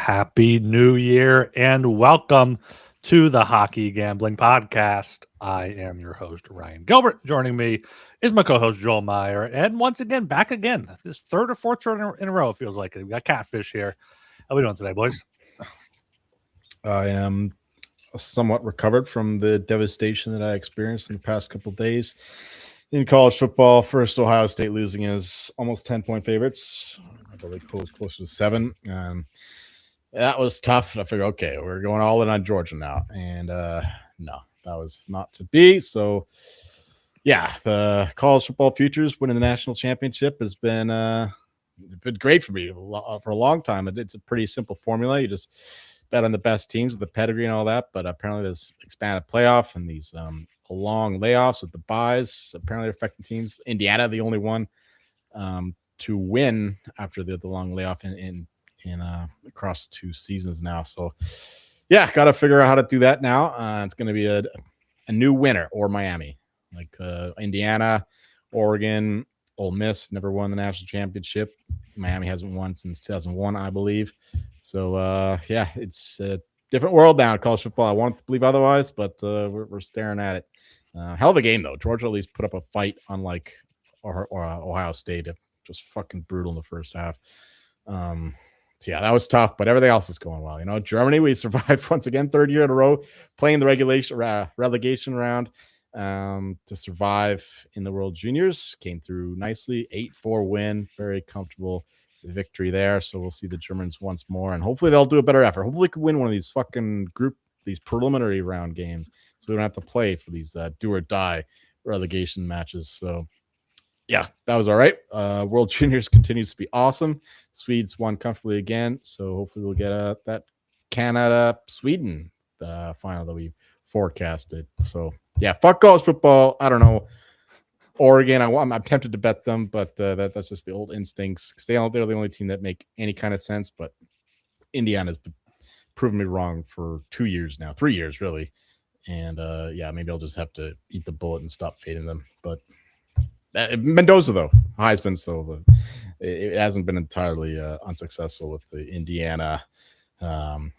Happy New Year and welcome to the Hockey Gambling Podcast. I am your host, Ryan Gilbert. Joining me is my co-host, Joel Meyer. And once again, back again. This third or fourth show in a row, it feels like it. We got Catfish here. How we doing today, boys? I am somewhat recovered from the devastation that I experienced in the past couple of days in college football. First, Ohio State losing as almost 10-point favorites. I believe it was closer to 7. That was tough. I figured, okay, we're going all in on Georgia now. And no, that was not to be. So, yeah, the college football futures winning the national championship has been great for me for a long time. It's a pretty simple formula. You just bet on the best teams with the pedigree and all that. But apparently this expanded playoff and these long layoffs with the buys apparently affecting teams. Indiana, the only one to win after the long layoff in across 2 seasons now. So, yeah, got to figure out how to do that now. It's going to be a new winner or Miami. Like Indiana, Oregon, Ole Miss never won the national championship. Miami hasn't won since 2001, I believe. So, yeah, it's a different world now in college football. I wanted to believe otherwise, but we're staring at it. Hell of a game, though. Georgia at least put up a fight, unlike Ohio State. Just fucking brutal in the first half. So, yeah, that was tough, but everything else is going well. You know, Germany, we survived once again, 3rd year in a row, playing the relegation round to survive in the World Juniors. Came through nicely, 8-4 win, very comfortable victory there. So we'll see the Germans once more, and hopefully they'll do a better effort. Hopefully we can win one of these these preliminary round games, so we don't have to play for these do or die relegation matches. So, yeah, that was all right. World Juniors continues to be awesome. Swedes won comfortably again, so hopefully we'll get that Canada-Sweden final that we forecasted. So, yeah, fuck college football. I don't know. Oregon, I'm tempted to bet them, but that's just the old instincts. They're the only team that make any kind of sense, but Indiana's proven me wrong for 2 years now, 3 years, really. And, yeah, maybe I'll just have to eat the bullet and stop fading them. But Mendoza, though, Heisman, so it hasn't been entirely unsuccessful with the Indiana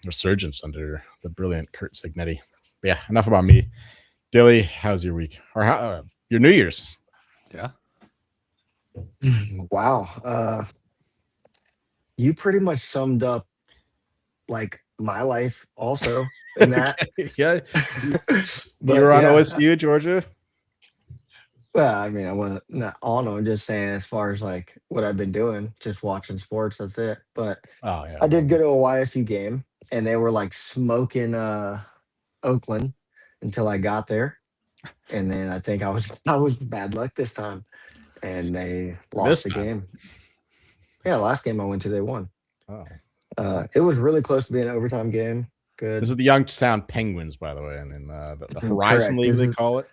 resurgence under the brilliant Kurt Signetti. But yeah, enough about me. Dilly, how's your week? Or your New Year's? Yeah. Wow. You pretty much summed up like my life also in that. Yeah. But You were on yeah, OSU, Georgia? well, I mean, I wasn't not all know, just saying as far as like what I've been doing, just watching sports, that's it. But Oh, yeah. I did go to a YSU game and they were like smoking Oakland until I got there. And then I think I was bad luck this time. And they lost This the time? game. Yeah, last game I went to, they won. Oh. It was really close to being an overtime game. Good. This is the Youngstown Penguins, by the way, and then the Horizon Correct. League, This they is- call it.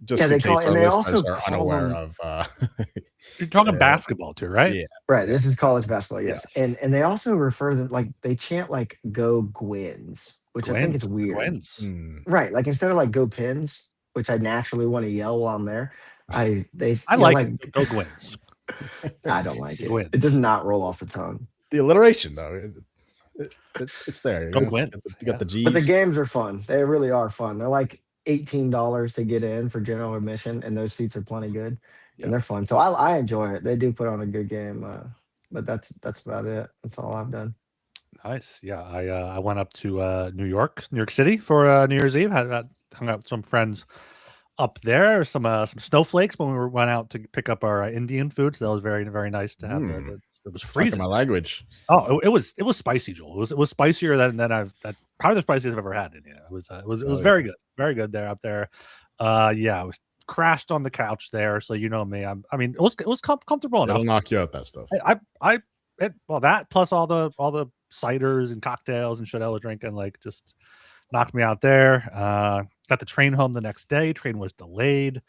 Just Yeah, in they call case it- our and they listeners also are call unaware them- of. You're talking basketball too, right? Yeah. Right. This is college basketball, yes. Yes. And they also refer them like they chant like go Gwins, which I think is weird. Twins. Mm. Right. Like instead of like go Pins, which I naturally want to yell while I'm there. I you know, like it. Go Gwins. I don't like it. Gwins. It does not roll off the tongue. The alliteration, though, it's there. Go You Gwins. got the G's. But the games are fun. They really are fun. They're like $18 to get in for general admission, and those seats are plenty good. Yeah. And they're fun. So I enjoy it. They do put on a good game. But that's about it. That's all I've done. Nice. Yeah, I went up to New York City for New Year's Eve. Had hung out with some friends up there. Some snowflakes when went out to pick up our Indian food. So that was very, very nice to have. It was Fucking freezing. my language. Oh, it was spicy, Joel. It was spicier than probably the spiciest I've ever had in here. It was very good there up there. Yeah, I was crashed on the couch there. So you know me. I mean, it was comfortable enough. It'll knock you out, that stuff. Well, that plus all the ciders and cocktails and shit I was drinking, like, just knocked me out there. Got the train home the next day. Train was delayed.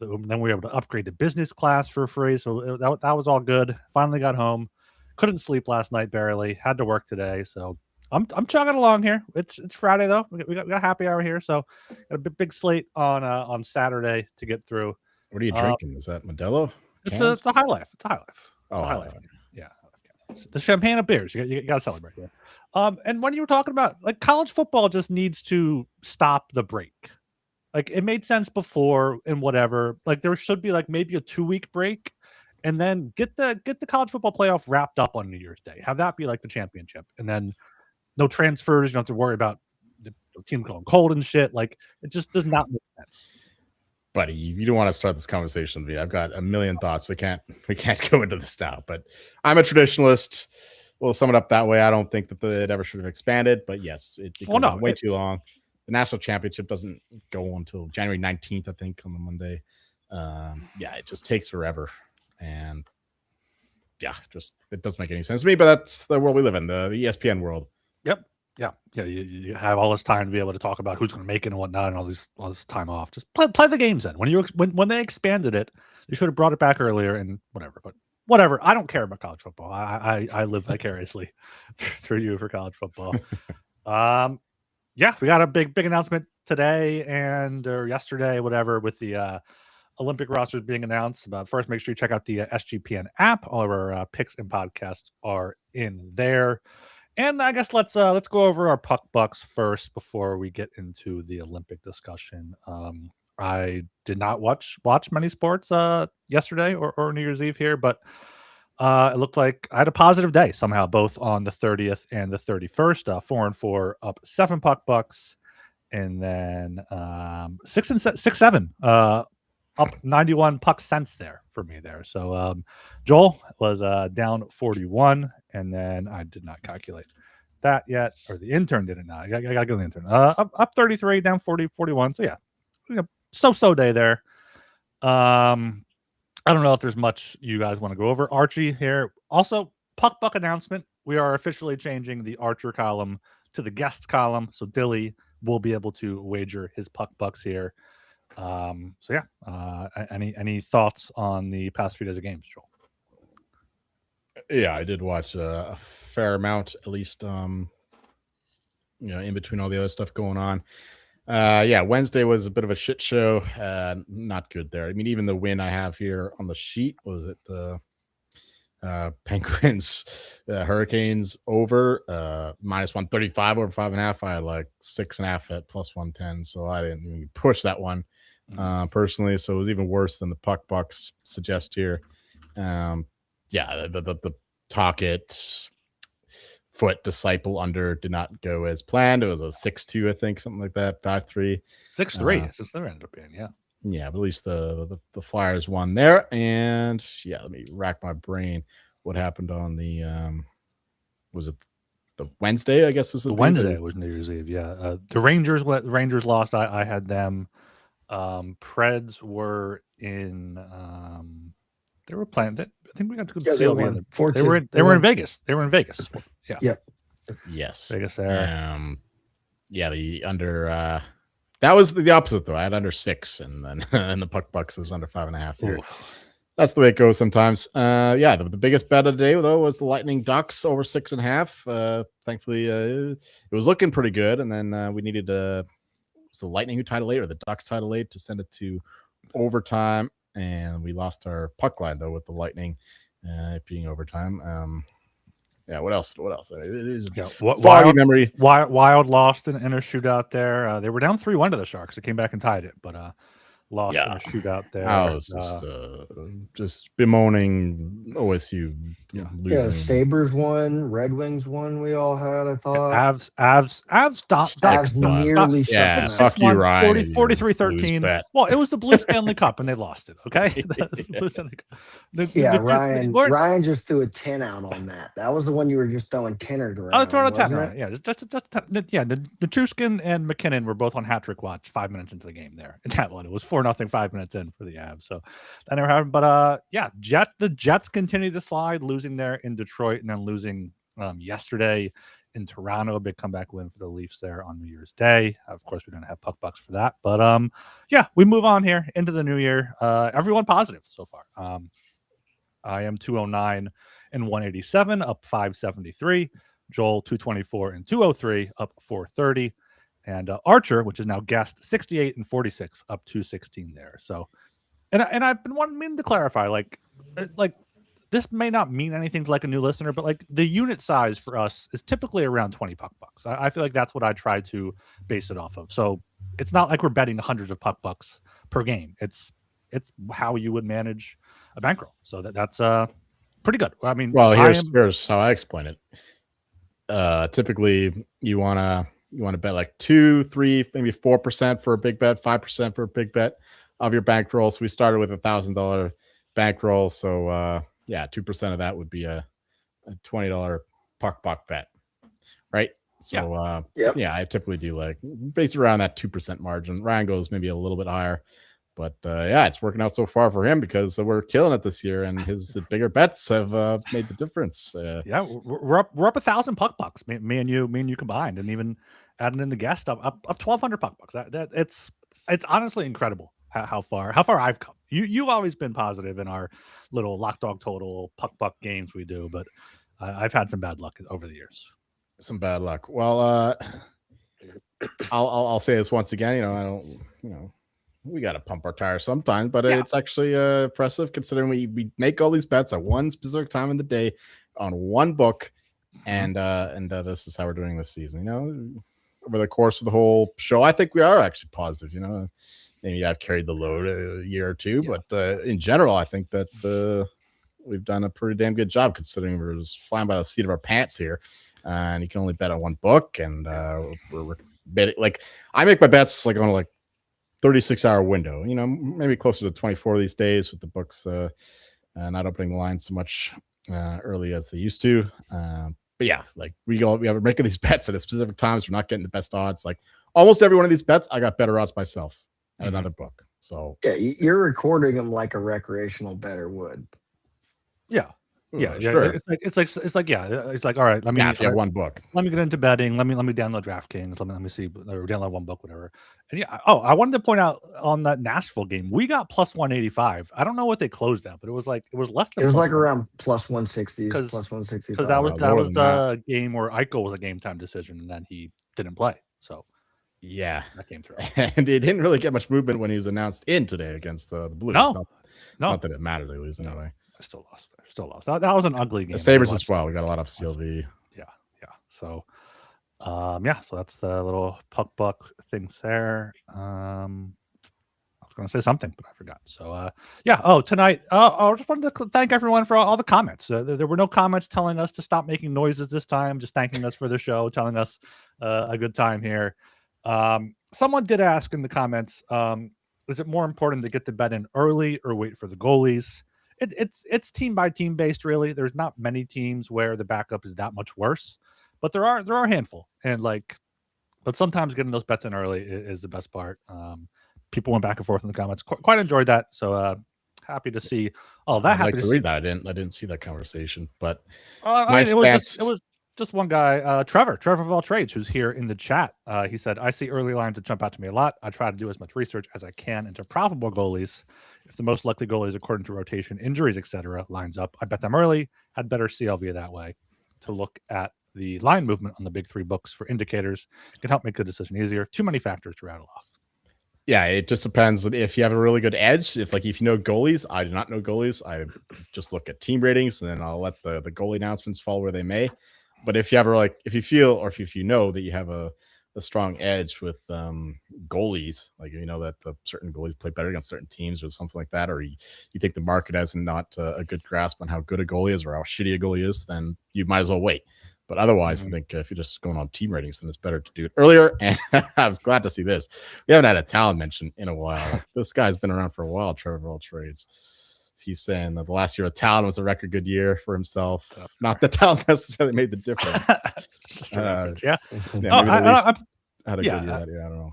Then we were able to upgrade to business class for free. So that was all good. Finally got home. Couldn't sleep last night, barely. Had to work today. So I'm chugging along here. It's Friday though. We got happy hour here. So got a big slate on Saturday to get through. What are you drinking? Is that Modelo? It's a High Life. It's a High Life. Oh, High Life. Yeah. It's the champagne of beers. You got to celebrate. Yeah. And when you were talking about like college football just needs to stop the break. Like it made sense before and whatever. Like there should be like maybe a 2-week break and then get the college football playoff wrapped up on New Year's Day. Have that be like the championship. And then no transfers. You don't have to worry about the team going cold and shit. Like it just does not make sense. Buddy, you don't want to start this conversation with me. I've got a million thoughts. We can't go into this now. But I'm a traditionalist. We'll sum it up that way. I don't think that it ever should have expanded. But yes, it goes on way too long. The national championship doesn't go until January 19th, I think, on the Monday. Yeah, it just takes forever. And yeah, just it doesn't make any sense to me. But that's the world we live in, the ESPN world. Yep. Yeah. You have all this time to be able to talk about who's going to make it and whatnot, and all this time off. Just play the games then. When they expanded it, they should have brought it back earlier and whatever. But whatever. I don't care about college football. I live vicariously through you for college football. Yeah, we got a big announcement today or yesterday, whatever, with the Olympic rosters being announced. But first, make sure you check out the SGPN app. All of our picks and podcasts are in there. And I guess let's go over our puck bucks first before we get into the Olympic discussion. I did not watch many sports yesterday or New Year's Eve here, but it looked like I had a positive day somehow, both on the 30th and the 31st. 4-4 up 7 puck bucks, and then 6-7 up 91 puck cents there for me there. So Joel was down 41, and then I did not calculate that yet, or the intern did it not. I gotta go to the intern. Up 33, down 41. So yeah, so day there. I don't know if there's much you guys want to go over. Archie here. Also, puck buck announcement. We are officially changing the Archer column to the guest column. So Dilly will be able to wager his puck bucks here. So yeah. Any thoughts on the past few days of games, Joel? Yeah, I did watch a fair amount, at least in between all the other stuff going on. Yeah, Wednesday was a bit of a shit show. Not good there. I mean, even the win I have here on the sheet, was it the Penguins, Hurricanes over minus 135 over 5.5. I had like 6.5 at plus 110, so I didn't even push that one personally. So it was even worse than the puck bucks suggest here. Yeah, the Talkit Foot Disciple under did not go as planned. It was a 6-2, I think, something like that. 5-3, 6-3. Since they ended up being, yeah. But at least the Flyers won there. And yeah, let me rack my brain. What happened on the was it the Wednesday? I guess this was the Wednesday. Was New Year's Eve. Yeah, the Rangers. What Rangers lost? I had them. Preds were in. They were playing. I think we got to go see all the other. They were in Vegas. They were in Vegas. Yeah. Yep. Yes. Vegas there. Yeah, the under that was the opposite though. I had under 6, and then and the puck bucks was under 5.5 here. That's the way it goes sometimes. Yeah, the biggest bet of the day though was the Lightning Ducks over 6.5. Thankfully, it was looking pretty good, and then we needed was the Lightning who tied it late, or the Ducks tied it late to send it to overtime. And we lost our puck line though with the Lightning being overtime. Yeah, what else? It is foggy memory. Wild lost in a shootout there. They were down 3-1 to the Sharks. They came back and tied it, but lost in a shootout there. I was just bemoaning OSU. Losing. Yeah, Sabres won, Red Wings won. We all had, I thought. Avs nearly shut them out. Fuck you, Ryan. 43-13. Well, it was the Blue Stanley Cup, and they lost it. Okay. Ryan just threw a 10 out on that. That was the one you were just throwing 10ers around. Oh, throwing a 10 around. Yeah, Nichushkin and McKinnon were both on hat trick watch 5 minutes into the game there. And that one, it was 4-0 5 minutes in for the Avs. So that never happened. But the Jets continue to slide, losing there in Detroit, and then losing yesterday in Toronto. A big comeback win for the Leafs there on New Year's Day. Of course, we don't have puck bucks for that. But yeah, we move on here into the new year. Everyone positive so far. I am 209 and 187, up 573. Joel 224 and 203, up 430. And Archer, which is now guest, 68 and 46, up 216 there. So, and I've been wanting to clarify, like this may not mean anything to like a new listener, but like the unit size for us is typically around 20 puck bucks. I feel like that's what I try to base it off of. So it's not like we're betting hundreds of puck bucks per game. It's how you would manage a bankroll. So that's pretty good. I mean, well, here's how I explain it. Typically you want to bet like 2, 3, maybe 4% for a big bet, 5% for a big bet of your bankroll. So we started with $1,000 bankroll. So 2% of that would be a $20 puck buck bet, right? So I typically do like based around that 2% margin. Ryan goes maybe a little bit higher, but it's working out so far for him because we're killing it this year, and his bigger bets have made the difference. We're up 1,000 puck bucks. Me and you combined, and even adding in the guest up 1,200 puck bucks. That it's honestly incredible how far I've come. You've always been positive in our little lock dog total puck buck games we do, but I've had some bad luck over the years. Some bad luck. Well, I'll say this once again. I don't. We got to pump our tires sometimes, but it's actually impressive considering we make all these bets at one specific time in the day on one book, and this is how we're doing this season. Over the course of the whole show, I think we are actually positive. Maybe I've carried the load a year or two, but in general, I think that we've done a pretty damn good job considering we're just flying by the seat of our pants here, and you can only bet on one book, and we're betting like I make my bets like on like 36-hour window, maybe closer to 24 these days with the books not opening the line so much early as they used to. But like we are making these bets at a specific times. We're not getting the best odds. Like almost every one of these bets, I got better odds myself at another book. So you're recording them like a recreational bettor would. Sure. It's like all right. Let me if you have one book. Let me get into betting. Let me download DraftKings. Let me see. Or download one book, whatever. And I wanted to point out on that Nashville game, we got plus 185. I don't know what they closed at, but it was less than. It was like around plus 160, plus 160. Because that was the game where Eichel was a game time decision, and then he didn't play. So that came through. And it didn't really get much movement when he was announced in today against the Blues. No, not that it mattered. They lose anyway. Still lost. That was an ugly game. The Sabres as well. We got a lot of CLV. Yeah. So, so that's the little puck buck things there. I was going to say something, but I forgot. So, tonight. I just wanted to thank everyone for all the comments. There were no comments telling us to stop making noises this time. Just thanking us for the show, telling us a good time here. Someone did ask in the comments, is it more important to get the bet in early or wait for the goalies? It's team by team based, really. There's not many teams where the backup is that much worse, but there are a handful, but sometimes getting those bets in early is the best part. People went back and forth in the comments. Quite enjoyed that. So happy to see all that. I'd like to read that. I didn't see that conversation, but it was just one guy, Trevor of all trades, who's here in the chat. He said, I see early lines that jump out to me a lot. I try to do as much research as I can into probable goalies. If the most likely goalies, according to rotation, injuries, etc., lines up, I bet them early. Had better CLV that way. To look at the line movement on the big three books for indicators can help make the decision easier. Too many factors to rattle off. Yeah, it just depends. If you have a really good edge, if you know goalies, I do not know goalies. I just look at team ratings, and then I'll let the goalie announcements fall where they may. But if you have if you feel or if you know that you have a strong edge with goalies, like that the certain goalies play better against certain teams or something like that, or you think the market has not a good grasp on how good a goalie is or how shitty a goalie is, then you might as well wait. But otherwise, I think if you're just going on team ratings, then it's better to do it earlier. And I was glad to see this. We haven't had a talent mention in a while. This guy's been around for a while, Trevor of all trades. He's saying that the last year of Talon was a record good year for himself. Not that Talon necessarily made the difference. Yeah. Had a good year that year. I don't know.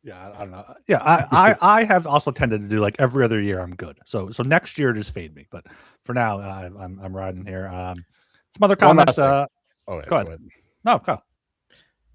Yeah, I don't know. Yeah, I have also tended to do like every other year I'm good. So next year just fade me. But for now, I'm riding here. Some other comments. Go ahead. No, go.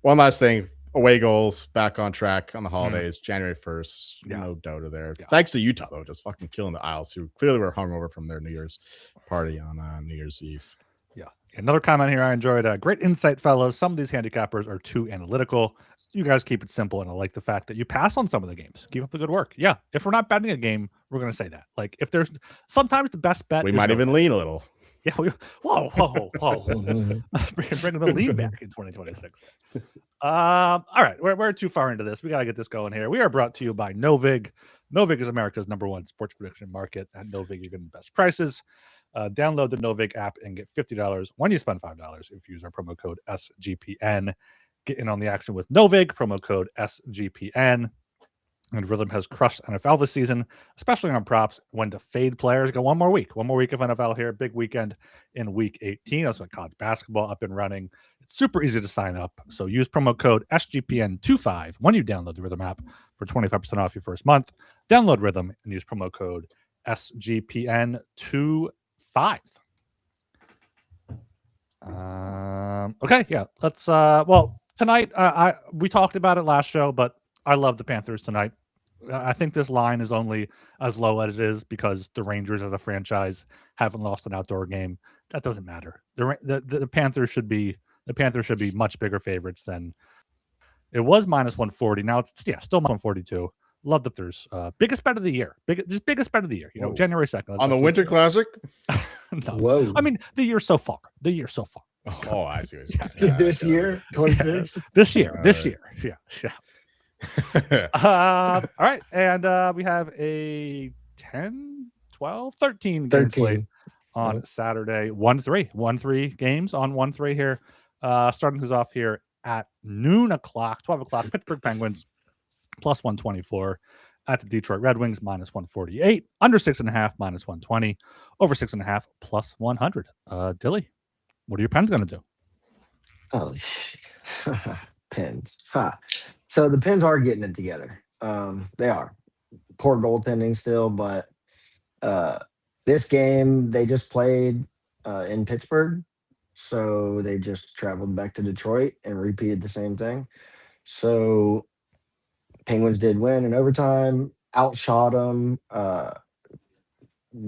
One last thing. Away goals back on track on the holidays, January 1st. No doubt of there. Yeah. Thanks to Utah, though, just fucking killing the Isles, who clearly were hungover from their New Year's party on New Year's Eve. Yeah. Another comment here I enjoyed. Great insight, fellas. Some of these handicappers are too analytical. You guys keep it simple, and I like the fact that you pass on some of the games. Keep up the good work. Yeah. If we're not betting a game, we're going to say that. Like, if there's sometimes the best bet, we might even lean a little. Yeah. Whoa. Mhm. Bringing the lead back in 2026. All right. We're too far into this. We got to get this going here. We are brought to you by Novig. Novig is America's #1 sports prediction market. At Novig, you're getting the best prices. Download the Novig app and get $50 when you spend $5 if you use our promo code SGPN. Get in on the action with Novig, promo code SGPN. And Rhythm has crushed NFL this season, especially on props. When to fade players, go one more week of NFL here. Big weekend in week 18. Also, college basketball up and running. It's super easy to sign up. So use promo code SGPN25 when you download the Rhythm app for 25% off your first month. Download Rhythm and use promo code SGPN25. Okay, yeah. Let's well, tonight we talked about it last show, but I love the Panthers tonight. I think this line is only as low as it is because the Rangers as a franchise haven't lost an outdoor game. That doesn't matter. The Panthers should be much bigger favorites than it was -140. Now it's still -142. Love the Panthers. Biggest bet of the year. Biggest bet of the year. Whoa. January 2nd. On the Winter Classic? No. Whoa. I mean, the year so far. Oh, I see what you're saying. This year, 26. This year. All This right. year. Yeah. All right. And we have a 10, 12, 13 game slate 13. on Saturday. 1-3 games on 1-3 here. Starting things off here at 12 o'clock. Pittsburgh Penguins +124 at the Detroit Red Wings -148. Under 6.5 -120. Over 6.5 +100. Dilly, what are your Pens going to do? Oh, Pens. Ha. So the Pens are getting it together. They are. Poor goaltending still, but this game they just played in Pittsburgh. So they just traveled back to Detroit and repeated the same thing. So Penguins did win in overtime, outshot them.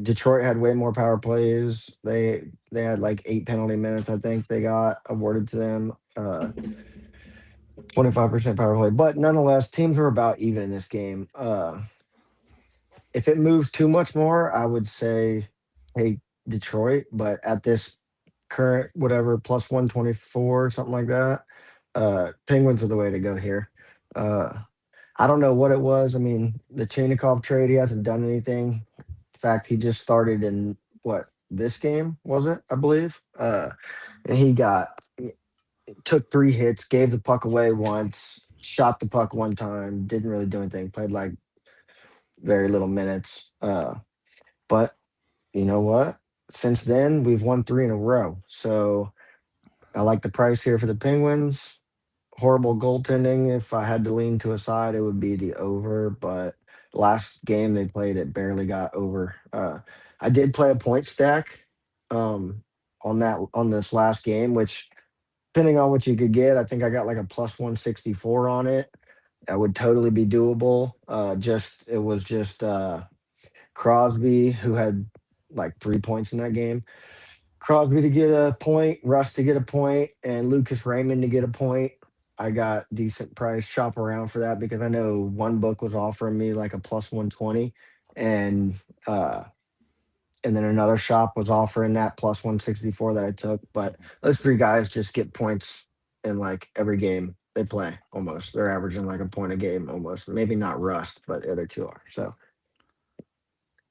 Detroit had way more power plays. They had like 8 penalty minutes, I think they got awarded to them. 25% power play. But nonetheless, teams were about even in this game. If it moves too much more, I would say, hey, Detroit. But at this current whatever +124, something like that, Penguins are the way to go here. I don't know what it was. I mean, the Chainikov trade, he hasn't done anything. In fact, he just started in this game was it? I believe, and he took 3 hits, gave the puck away once, shot the puck one time, didn't really do anything. Played like very little minutes. But you know what? Since then, we've won 3 in a row. So I like the price here for the Penguins. Horrible goaltending. If I had to lean to a side, it would be the over. But last game they played, it barely got over. I did play a point stack on this last game, which depending on what you could get, I think I got like a +164 on it. That would totally be doable. It was just Crosby who had like 3 points in that game. Crosby to get a point, Russ to get a point, and Lucas Raymond to get a point. I got decent price. Shop around for that because I know one book was offering me like a +120, and then another shop was offering that +164 that I took. But those 3 guys just get points in like every game they play almost. They're averaging like a point a game almost. Maybe not Rust, but the other 2 are. So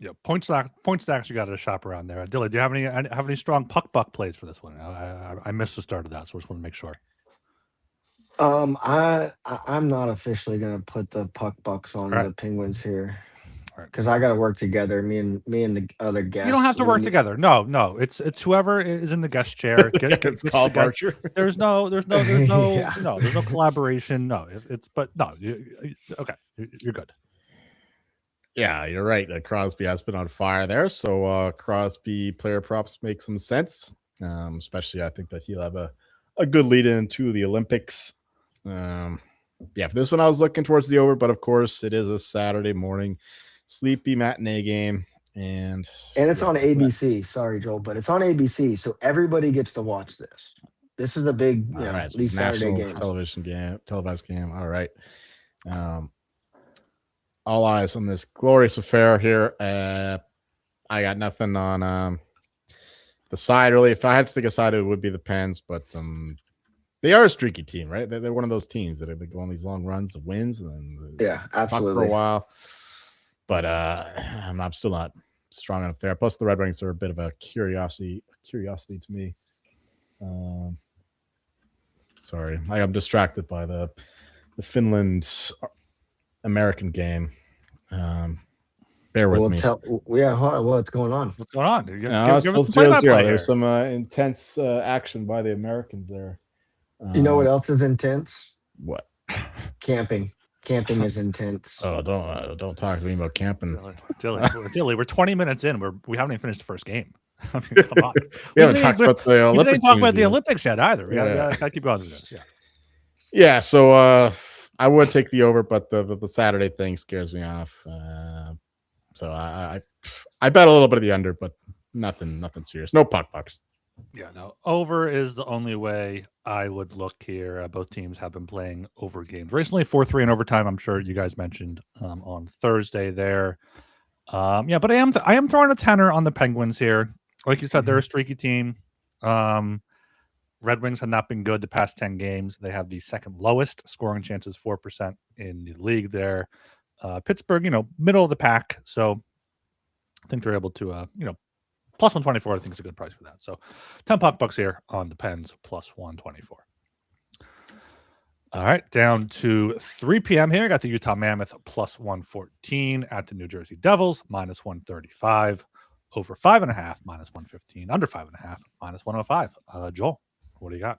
Yeah, point stacks. You got to shop around there. Dilly, do you have any strong puck buck plays for this one? I missed the start of that, so I just want to make sure. I'm not officially gonna put the puck bucks on All right. the Penguins here All right. because I got to work together. Me and the other guests. You don't have to work together. No. It's whoever is in the guest chair. It's Paul Barcher. There's no Yeah. no, there's no collaboration. No, okay, you're good. Yeah, you're right. Crosby has been on fire there. So Crosby player props make some sense. Especially I think that he'll have a good lead into the Olympics. For this one I was looking towards the over, but of course it is a Saturday morning sleepy matinee game. And it's on ABC. Sorry, Joel, but it's on ABC, so everybody gets to watch this. This is a big, so these Saturday games. Televised game. All right. All eyes on this glorious affair here. I got nothing on the side, really, if I had to take a side, it would be the Pens, but they are a streaky team, right? They're one of those teams that they go on these long runs of wins and then Yeah, suck absolutely. for a while. But I'm still not strong enough there. Plus, the Red Wings are a bit of a curiosity to me. Sorry, I am distracted by the Finland American game. Bear with me. What's going on? What's going on? Give us some play-by-play. There's some intense action by the Americans there. You know what else is intense? What? Camping. Camping is intense. Oh, don't talk to me about camping. Dilly, we're 20 minutes in. We haven't even finished the first game. I mean, come on. we haven't talked about the Olympics. We didn't talk about the Olympics yet either. We gotta keep going with this. Yeah. So I would take the over, but the Saturday thing scares me off. So I bet a little bit of the under, but nothing serious. No pucks. Yeah, no. Over is the only way I would look here. Both teams have been playing over games recently, 4-3 in overtime. I'm sure you guys mentioned on Thursday there. But I am throwing a tenner on the Penguins here. Like you said, they're a streaky team. Red Wings have not been good the past 10 games. They have the second lowest scoring chances, 4% in the league there. Pittsburgh, middle of the pack. So I think they're able to, plus 124, I think is a good price for that. So 10 bucks here on the Pens, plus 124. All right, down to 3 p.m. here. Got the Utah Mammoth plus 114 at the New Jersey Devils, minus 135. Over 5.5, minus 115. Under 5.5, minus 105. Joel, what do you got?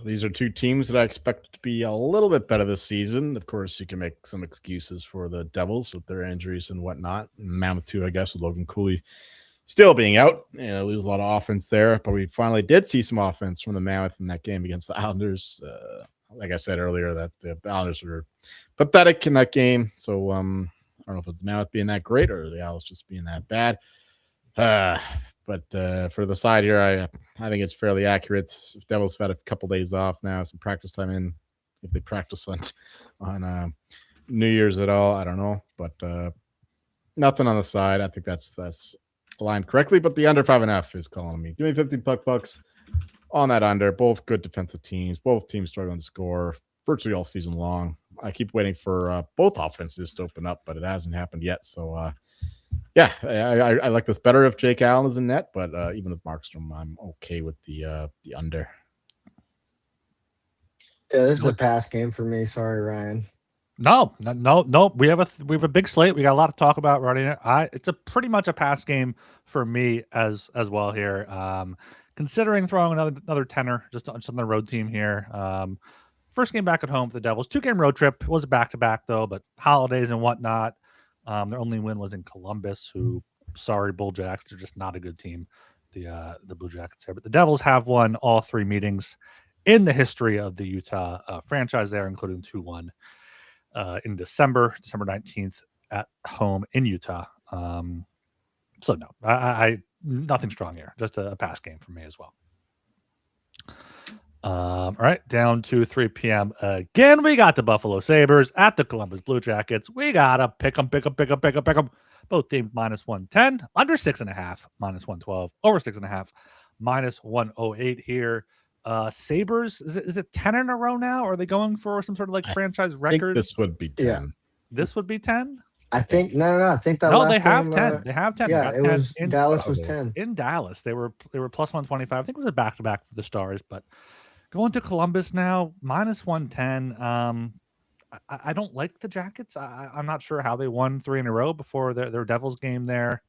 These are two teams that I expect to be a little bit better this season. Of course, you can make some excuses for the Devils with their injuries and whatnot. Mammoth too, I guess, with Logan Cooley still being out. Lose a lot of offense there, but we finally did see some offense from the Mammoth in that game against the Islanders. Like I said earlier, that the Islanders were pathetic in that game. So I don't know if it's the Mammoth being that great or the Islanders just being that bad. But for the side here, I think it's fairly accurate. Devils have had a couple days off now, some practice time in. If they practice on New Year's at all, I don't know. But nothing on the side. I think that's aligned correctly. But the under 5.5 is calling me. Give me 15 bucks on that under. Both good defensive teams. Both teams struggling to score virtually all season long. I keep waiting for both offenses to open up, but it hasn't happened yet. So, yeah, I like this better if Jake Allen is in net, but even with Markstrom, I'm okay with the under. Yeah, this is a pass game for me. Sorry, Ryan. No. We have a big slate. We got a lot to talk about running it. It's a pretty much a pass game for me as well here. Considering throwing another tenner just on the road team here. First game back at home for the Devils. 2-game road trip. It was a back-to-back though, but holidays and whatnot. Their only win was in Columbus, who, sorry, Bull Jacks, they're just not a good team, the Blue Jackets there. But the Devils have won all 3 meetings in the history of the Utah franchise there, including 2-1 in December 19th at home in Utah. So no, I nothing strong here. Just a pass game for me as well. All right, down to 3 p.m. Again, we got the Buffalo Sabres at the Columbus Blue Jackets. We gotta pick them. Both teams minus 110, under 6.5, minus 112, over 6.5, minus 108 here. Sabres, is it 10 in a row now? Or are they going for some sort of franchise record? This would be 10. Yeah. This would be 10? I think no. I think that. No, last they have game, 10. They have 10. Yeah, it was Dallas was 10. 10. In Dallas, they were plus 125. I think it was a back-to-back for the Stars, but going to Columbus now, minus 110. I don't like the Jackets. I'm not sure how they won 3 in a row before their Devils game there.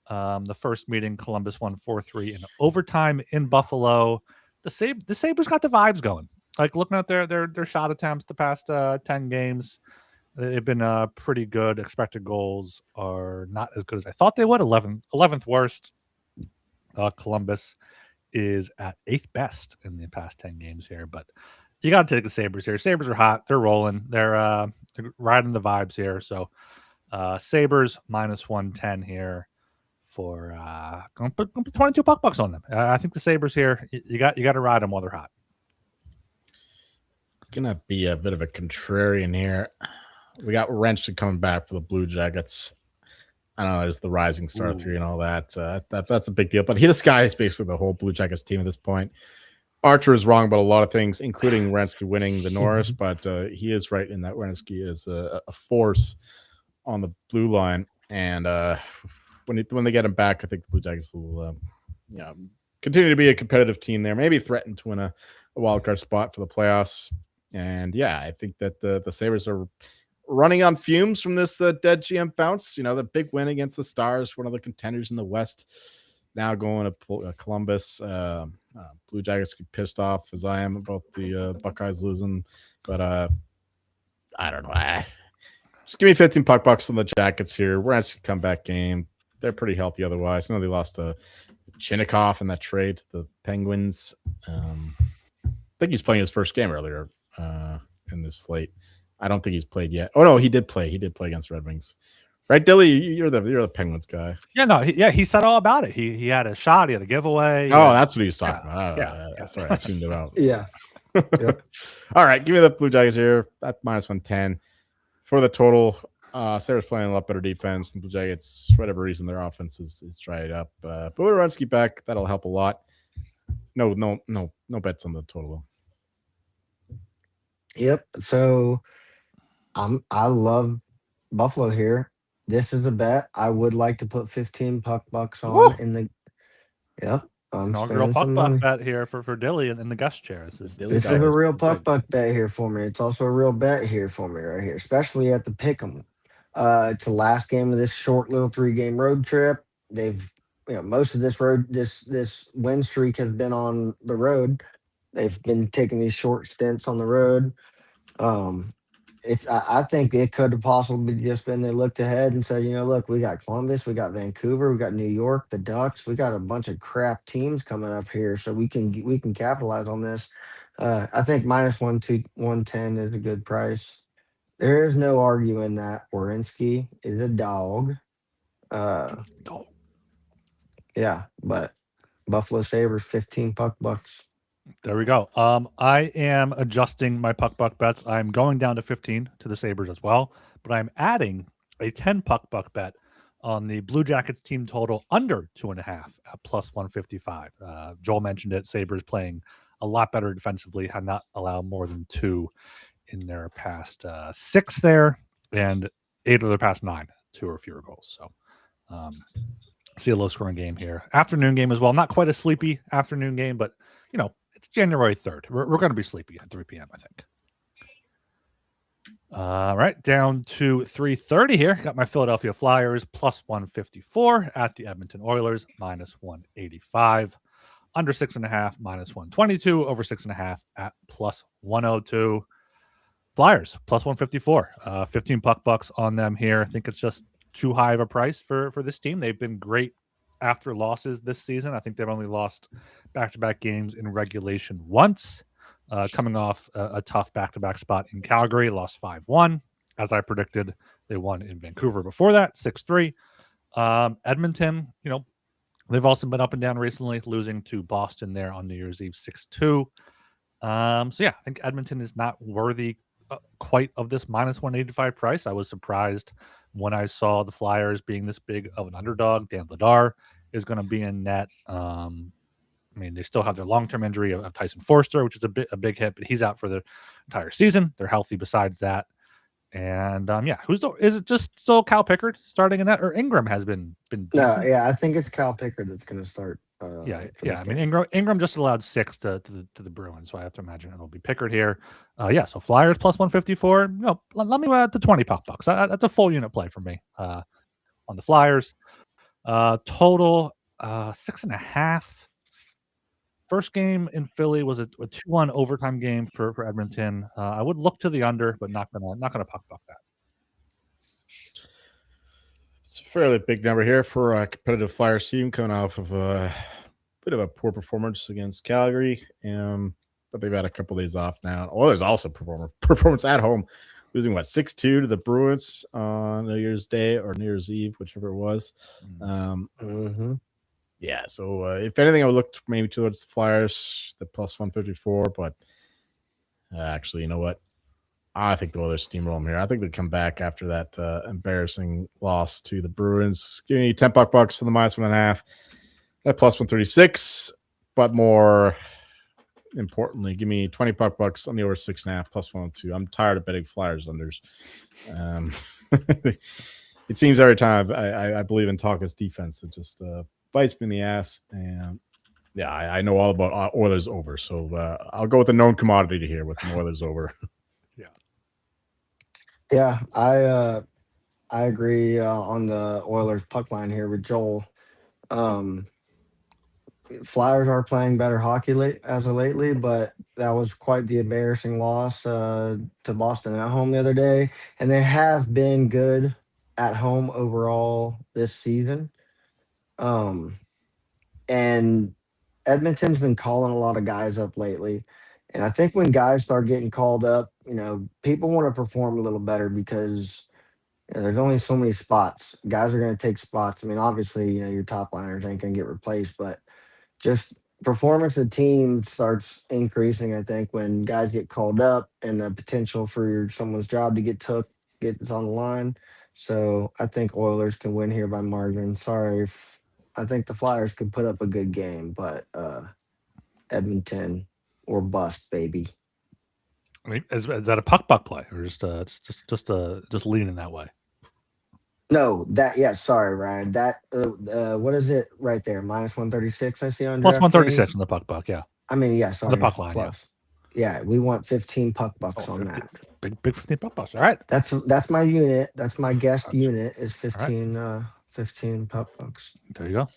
The first meeting, Columbus won 4-3 in overtime in Buffalo. The Sabres got the vibes going. Like looking at their shot attempts the past 10 games, they've been pretty good. Expected goals are not as good as I thought they would. 11th worst. Columbus is at 8th best in the past 10 games here, but you got to take the Sabres here. Sabres are hot. They're rolling. They're riding the vibes here. So Sabres minus 110 here for gonna put 22 bucks on them. I think the Sabres here, you got to ride them while they're hot. Gonna be a bit of a contrarian here. We got Wrenched coming back for the Blue Jackets. I don't know, there's the rising star theory and all that. That's a big deal. But this guy is basically the whole Blue Jackets team at this point. Archer is wrong about a lot of things, including Werenski winning the Norris, but he is right in that Werenski is a force on the blue line. And when they get him back, I think the Blue Jackets will continue to be a competitive team there, maybe threaten to win a wild card spot for the playoffs. And yeah, I think that the Sabres are running on fumes from this dead GM bounce. The big win against the Stars, one of the contenders in the West. Now going to Columbus. Blue Jackets get pissed off as I am about the Buckeyes losing, but I don't know. Just give me 15 puck bucks on the Jackets here. We're at a comeback game. They're pretty healthy otherwise. I know they lost to Chinnikov in that trade to the Penguins. I think he's playing his first game earlier in this slate. I don't think he's played yet. Oh no, he did play. He did play against Red Wings. Right, Dilly, you're the Penguins guy. Yeah, no, he said all about it. He had a shot, he had a giveaway. Oh, that's what he was talking about. Yeah. Sorry, I tuned it out. Yeah. Yep. All right, give me the Blue Jackets here at -110 for the total. Sarah's playing a lot better defense than Blue Jackets. For whatever reason, their offense is dried up. But with Werenski back, that'll help a lot. No bets on the total. Yep. So I love Buffalo here. This is a bet I would like to put 15 puck bucks on. Woo! In the Yep. I'm Inaugural spending puck some buck money. bet here for Dilly in the guest chair. This This is a real puck buck bet here for me. It's also a real bet here for me right here, especially at the Pick'em. It's the last game of this short little 3-game road trip. They've most of this win streak has been on the road. They've been taking these short stints on the road. I think it could have possibly just been they looked ahead and said, look, we got Columbus, we got Vancouver, we got New York, the Ducks, we got a bunch of crap teams coming up here, so we can capitalize on this. I think -110 is a good price. There is no arguing that Werenski is a dog. Yeah, but Buffalo Sabres 15 puck bucks. There we go. I am adjusting my puck buck bets. I'm going down to 15 to the Sabres as well, but I'm adding a 10 puck buck bet on the Blue Jackets team total under 2.5 at +155. Joel mentioned it. Sabres playing a lot better defensively, have not allowed more than 2 in their past 6 there, and 8 of their past 9, 2 or fewer goals. So see a low scoring game here. Afternoon game as well. Not quite a sleepy afternoon game, but it's January 3rd. We're going to be sleepy at 3 p.m., I think. All right, down to 3:30 here. Got my Philadelphia Flyers +154 at the Edmonton Oilers -185. Under 6.5 -122. Over 6.5 at +102. Flyers +154. 15 puck bucks on them here. I think it's just too high of a price for this team. They've been great after losses this season. I think they've only lost back-to-back games in regulation once, coming off a tough back-to-back spot in Calgary, lost 5-1. As I predicted, they won in Vancouver before that, 6-3. Edmonton, they've also been up and down recently, losing to Boston there on New Year's Eve 6-2. I think Edmonton is not worthy quite of this -185 price. I was surprised when I saw the Flyers being this big of an underdog. Dan Vladar is going to be in net. They still have their long-term injury of Tyson Forster, which is a big hit, but he's out for the entire season. They're healthy besides that. And is it just still Cal Pickard starting in that, or Ingram has been decent? No, yeah, I think it's Cal Pickard that's going to start. Ingram just allowed 6 to the Bruins, so I have to imagine it'll be Pickard here. So Flyers +154. Let me add the 20 puck bucks. That's a full unit play for me on the Flyers. Total 6.5. First game in Philly was a 2-1 overtime game for Edmonton. I would look to the under, but not gonna puck buck that. It's a fairly big number here for a competitive Flyers team coming off of a bit of a poor performance against Calgary, but they've had a couple days off now. There's also performance at home, losing 6-2 to the Bruins on New Year's Day or New Year's Eve, whichever it was. Yeah, so if anything, I would look maybe towards the Flyers, the +154. But actually, you know what? I think the Oilers steamroll them here. I think they come back after that embarrassing loss to the Bruins. Give me $10 to the -1.5 at +136. But more importantly, give me $20 on the over 6.5 +102. I'm tired of betting Flyers unders. It seems every time I believe in Talka's defense, it just bites me in the ass. And yeah, I know all about Oilers over, so I'll go with a known commodity here with an Oilers over. Yeah, I agree on the Oilers puck line here with Joel. Flyers are playing better hockey as of lately, but that was quite the embarrassing loss to Boston at home the other day. And they have been good at home overall this season. And Edmonton's been calling a lot of guys up lately. And I think when guys start getting called up, people want to perform a little better because there's only so many spots. Guys are going to take spots. I mean, obviously, your top liners ain't going to get replaced, but just performance of the team starts increasing, I think, when guys get called up and the potential for someone's job to gets on the line. So I think Oilers can win here by margin. Sorry if I think the Flyers could put up a good game, but Edmonton or bust, baby. I mean, is that a puck play or just leaning that way? No, sorry, Ryan. That what is it right there? -136 I see on +136 on the puck, yeah. I mean, yeah, sorry. The puck line, plus. Yeah, we want 15 puck bucks on 15, that. Big 15 puck bucks. All right. That's my unit. That's my guest unit is 15 15 puck bucks. There you go.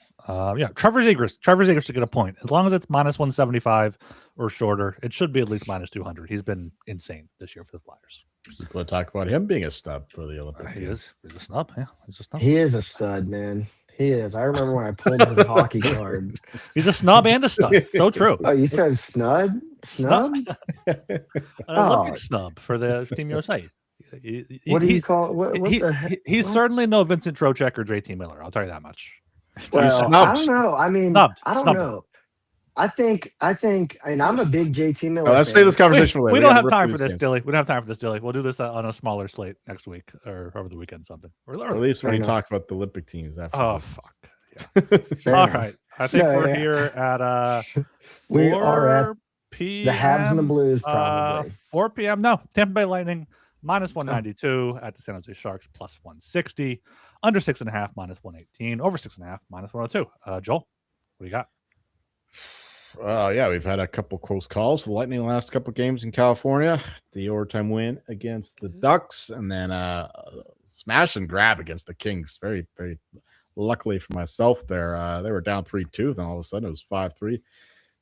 Yeah, Trevor Zegras to get a point. As long as it's -175 or shorter, it should be at least -200. He's been insane this year for the Flyers. People talk about him being a snub for the Olympics. He is. He's a snub. Yeah, he's a snub. He is a stud, man. He is. I remember when I pulled his hockey card. He's a snub and a stud. So true. Oh, you said snub? Snub? An Olympic snub for the Team USA. What do you call it? What the heck? He's certainly no Vincent Trocheck or JT Miller. I'll tell you that much. Well, I don't know. I mean, snubbed. I don't know. I think, and I'm a big JT Miller. Let's stay this conversation later. We don't have time for this, Dilly. We don't have time for this, Dilly. We'll do this on a smaller slate next week or over the weekend, something. Or at least when we talk about the Olympic teams after. Oh, fuck. Yeah. All right. I think we're here at 4 we are at p.m. the Habs and the Blues, probably. 4 p.m. No, Tampa Bay Lightning -192 at the San Jose Sharks +160. Under 6.5 -118. Over 6.5 -102. Joel, what do you got? Yeah, we've had a couple close calls. The Lightning the last couple games in California, the overtime win against the Ducks, and then smash and grab against the Kings. Very, very luckily for myself there. They were down 3-2, then all of a sudden it was 5-3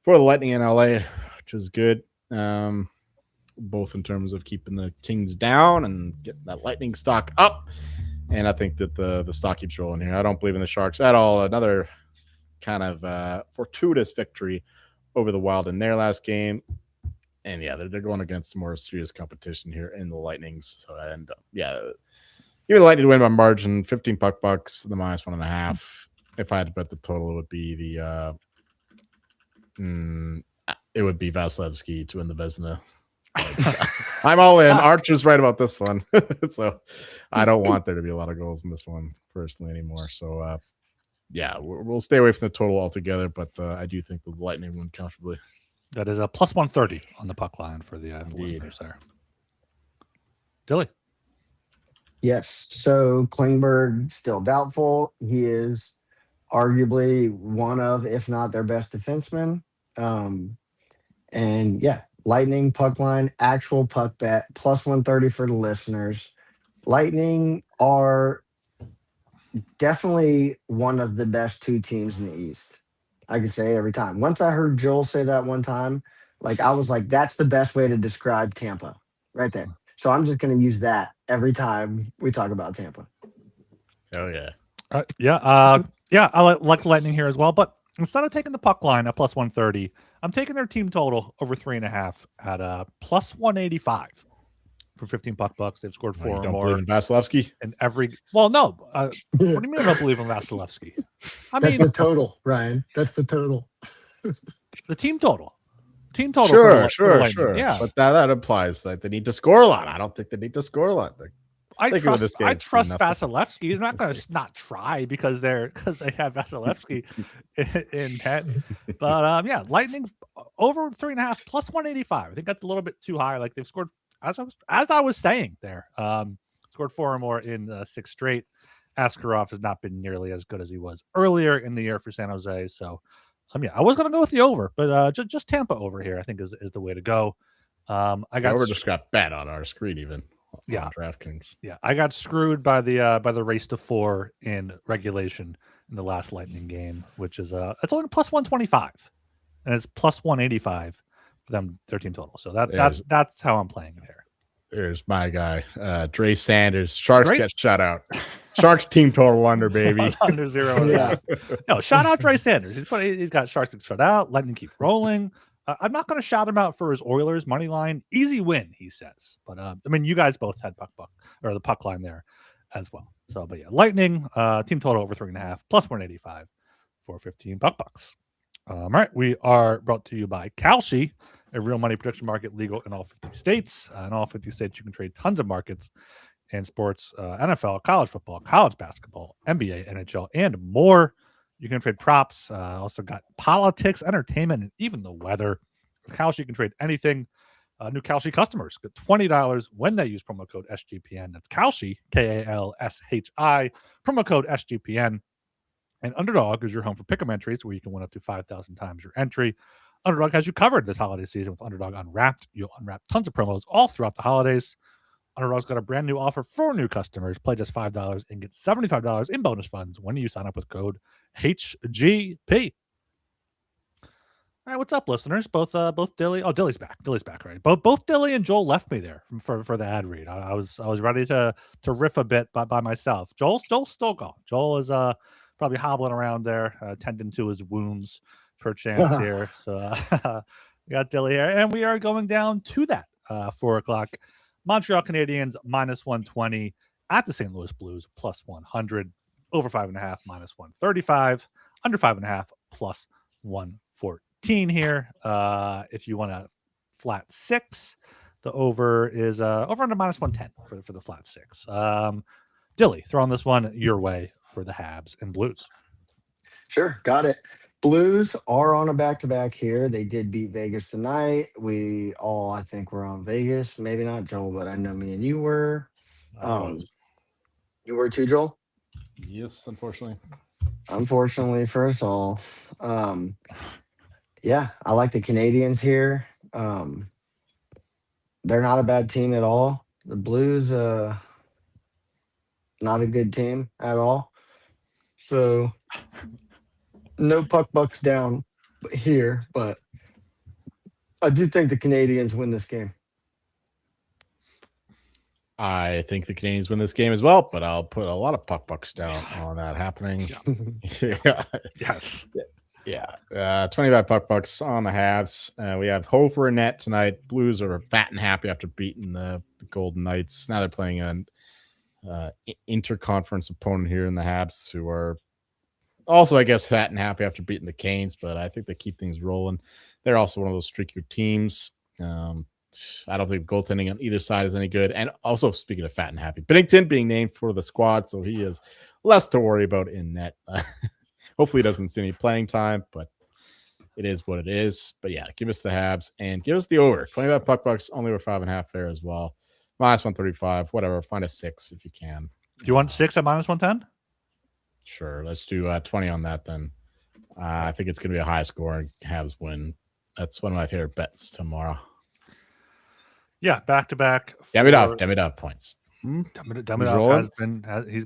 for the Lightning in LA, which is good. Both in terms of keeping the Kings down and getting that Lightning stock up. And I think that the stock keeps rolling here. I don't believe in the Sharks at all. Another kind of fortuitous victory over the Wild in their last game. And yeah, they're going against some more serious competition here in the Lightnings. So, and yeah, give the Lightning to win by margin, 15 puck bucks, the -1.5. If I had to bet the total, it would be Vasilevsky to win the Vezina. I'm all in. Archer's right about this one. So I don't want there to be a lot of goals in this one personally anymore. So yeah, we'll stay away from the total altogether, but I do think the Lightning win comfortably. That is a +130 on the puck line for the listeners there. Dilly. Yes. So Klingberg still doubtful. He is arguably one of, if not their best defenseman. And yeah, Lightning puck line, actual puck bet, +130 for the listeners. Lightning are definitely one of the best two teams in the East. I can say every time. Once I heard Joel say that one time, I was like, that's the best way to describe Tampa right there. So I'm just going to use that every time we talk about Tampa. Oh, yeah. Yeah, I like Lightning here as well. But instead of taking the puck line at +130, I'm taking their team total over 3.5 at +185 for 15 puck bucks. They've scored 4 or don't more. Believe in Vasilevsky? And well, no. What do you mean I don't believe in Vasilevsky? That's the total, Ryan. That's the total. The team total. team total. For the Sure. Lightning. Yeah, But that implies that they need to score a lot. I don't think they need to score a lot. I Thinking of trust this game, I it's trust nothing. Vasilevsky. He's not going to not try because they have Vasilevsky in net. But yeah, Lightning over 3.5 plus 185. I think that's a little bit too high. Like they've scored as I was saying there. Scored 4 or more in 6 straight. Askarov has not been nearly as good as he was earlier in the year for San Jose. So yeah, I was going to go with the over, but just Tampa over here I think is the way to go. I got over just got bet on our screen even. Yeah, DraftKings. Yeah, I got screwed by the race to 4 in regulation in the last Lightning game, which is it's only plus 125, and it's plus 185 for them 13 total. So that's how I'm playing it here. There's my guy, Dre Sanders. Sharks Dre? get shut out. Sharks team total under, baby. Under 0. Yeah. No, shout out Dre Sanders. He's got Sharks get shut out. Lightning keep rolling. I'm not going to shout him out for his Oilers money line. Easy win, he says. But I mean, you guys both had the puck line there as well. So, but yeah, Lightning team total over 3.5 plus 185 for 15 bucks. All right, we are brought to you by Kalshi, a real money prediction market legal in all 50 states. In all 50 states, you can trade tons of markets in sports, NFL, college football, college basketball, NBA, NHL, and more. You can trade props. Also got politics, entertainment, and even the weather. With Kalshi, you can trade anything. New Kalshi customers get $20 when they use promo code SGPN. That's Kalshi, Kalshi, promo code SGPN. And Underdog is your home for pick'em entries where you can win up to 5,000 times your entry. Underdog has you covered this holiday season with Underdog Unwrapped. You'll unwrap tons of promos all throughout the holidays. Underdog's got a brand new offer for new customers. Play just $5 and get $75 in bonus funds when you sign up with code HGP. All right, what's up, listeners? Both Dilly. Oh, Dilly's back. Dilly's back, right? Both Dilly and Joel left me there for the ad read. I was ready to riff a bit by myself. Joel's still gone. Joel is probably hobbling around there, tending to his wounds for a chance here. So we got Dilly here, and we are going down to that 4 o'clock. Montreal Canadiens minus 120 at the St. Louis Blues plus 100, over 5.5 minus 135, under 5.5 plus 114 here. If you want a flat 6, the over is over under minus 110 for the flat 6. Dilly, throwing this one your way for the Habs and Blues. Sure, got it. Blues are on a back-to-back here. They did beat Vegas tonight. We all, I think, were on Vegas. Maybe not Joel, but I know me and you were. You were too, Joel? Yes, unfortunately. Unfortunately for us all. Yeah, I like the Canadians here. They're not a bad team at all. The Blues, not a good team at all. So no puck bucks down here, but I do think the Canadians win this game. I think the Canadians win this game as well, but I'll put a lot of puck bucks down on that happening. Yeah. Yes. Yeah. 25 puck bucks on the Habs. We have Hofer and net tonight. Blues are fat and happy after beating the Golden Knights. Now they're playing an interconference opponent here in the Habs, who are also, I guess, fat and happy after beating the Canes, but I think they keep things rolling. They're also one of those streaky teams. I don't think goaltending on either side is any good. And also, speaking of fat and happy, Binnington being named for the squad, so he has less to worry about in net. Hopefully, he doesn't see any playing time, but it is what it is. But yeah, give us the Habs and give us the over. 25 puck bucks, only over 5.5 there as well. Minus 135, whatever. Find a 6 if you can. Do you want 6 at minus 110? Sure. Let's do 20 on that then. I think it's going to be a high score and Habs win. That's one of my favorite bets tomorrow. Yeah, back to back. Demidov points. Demidov he's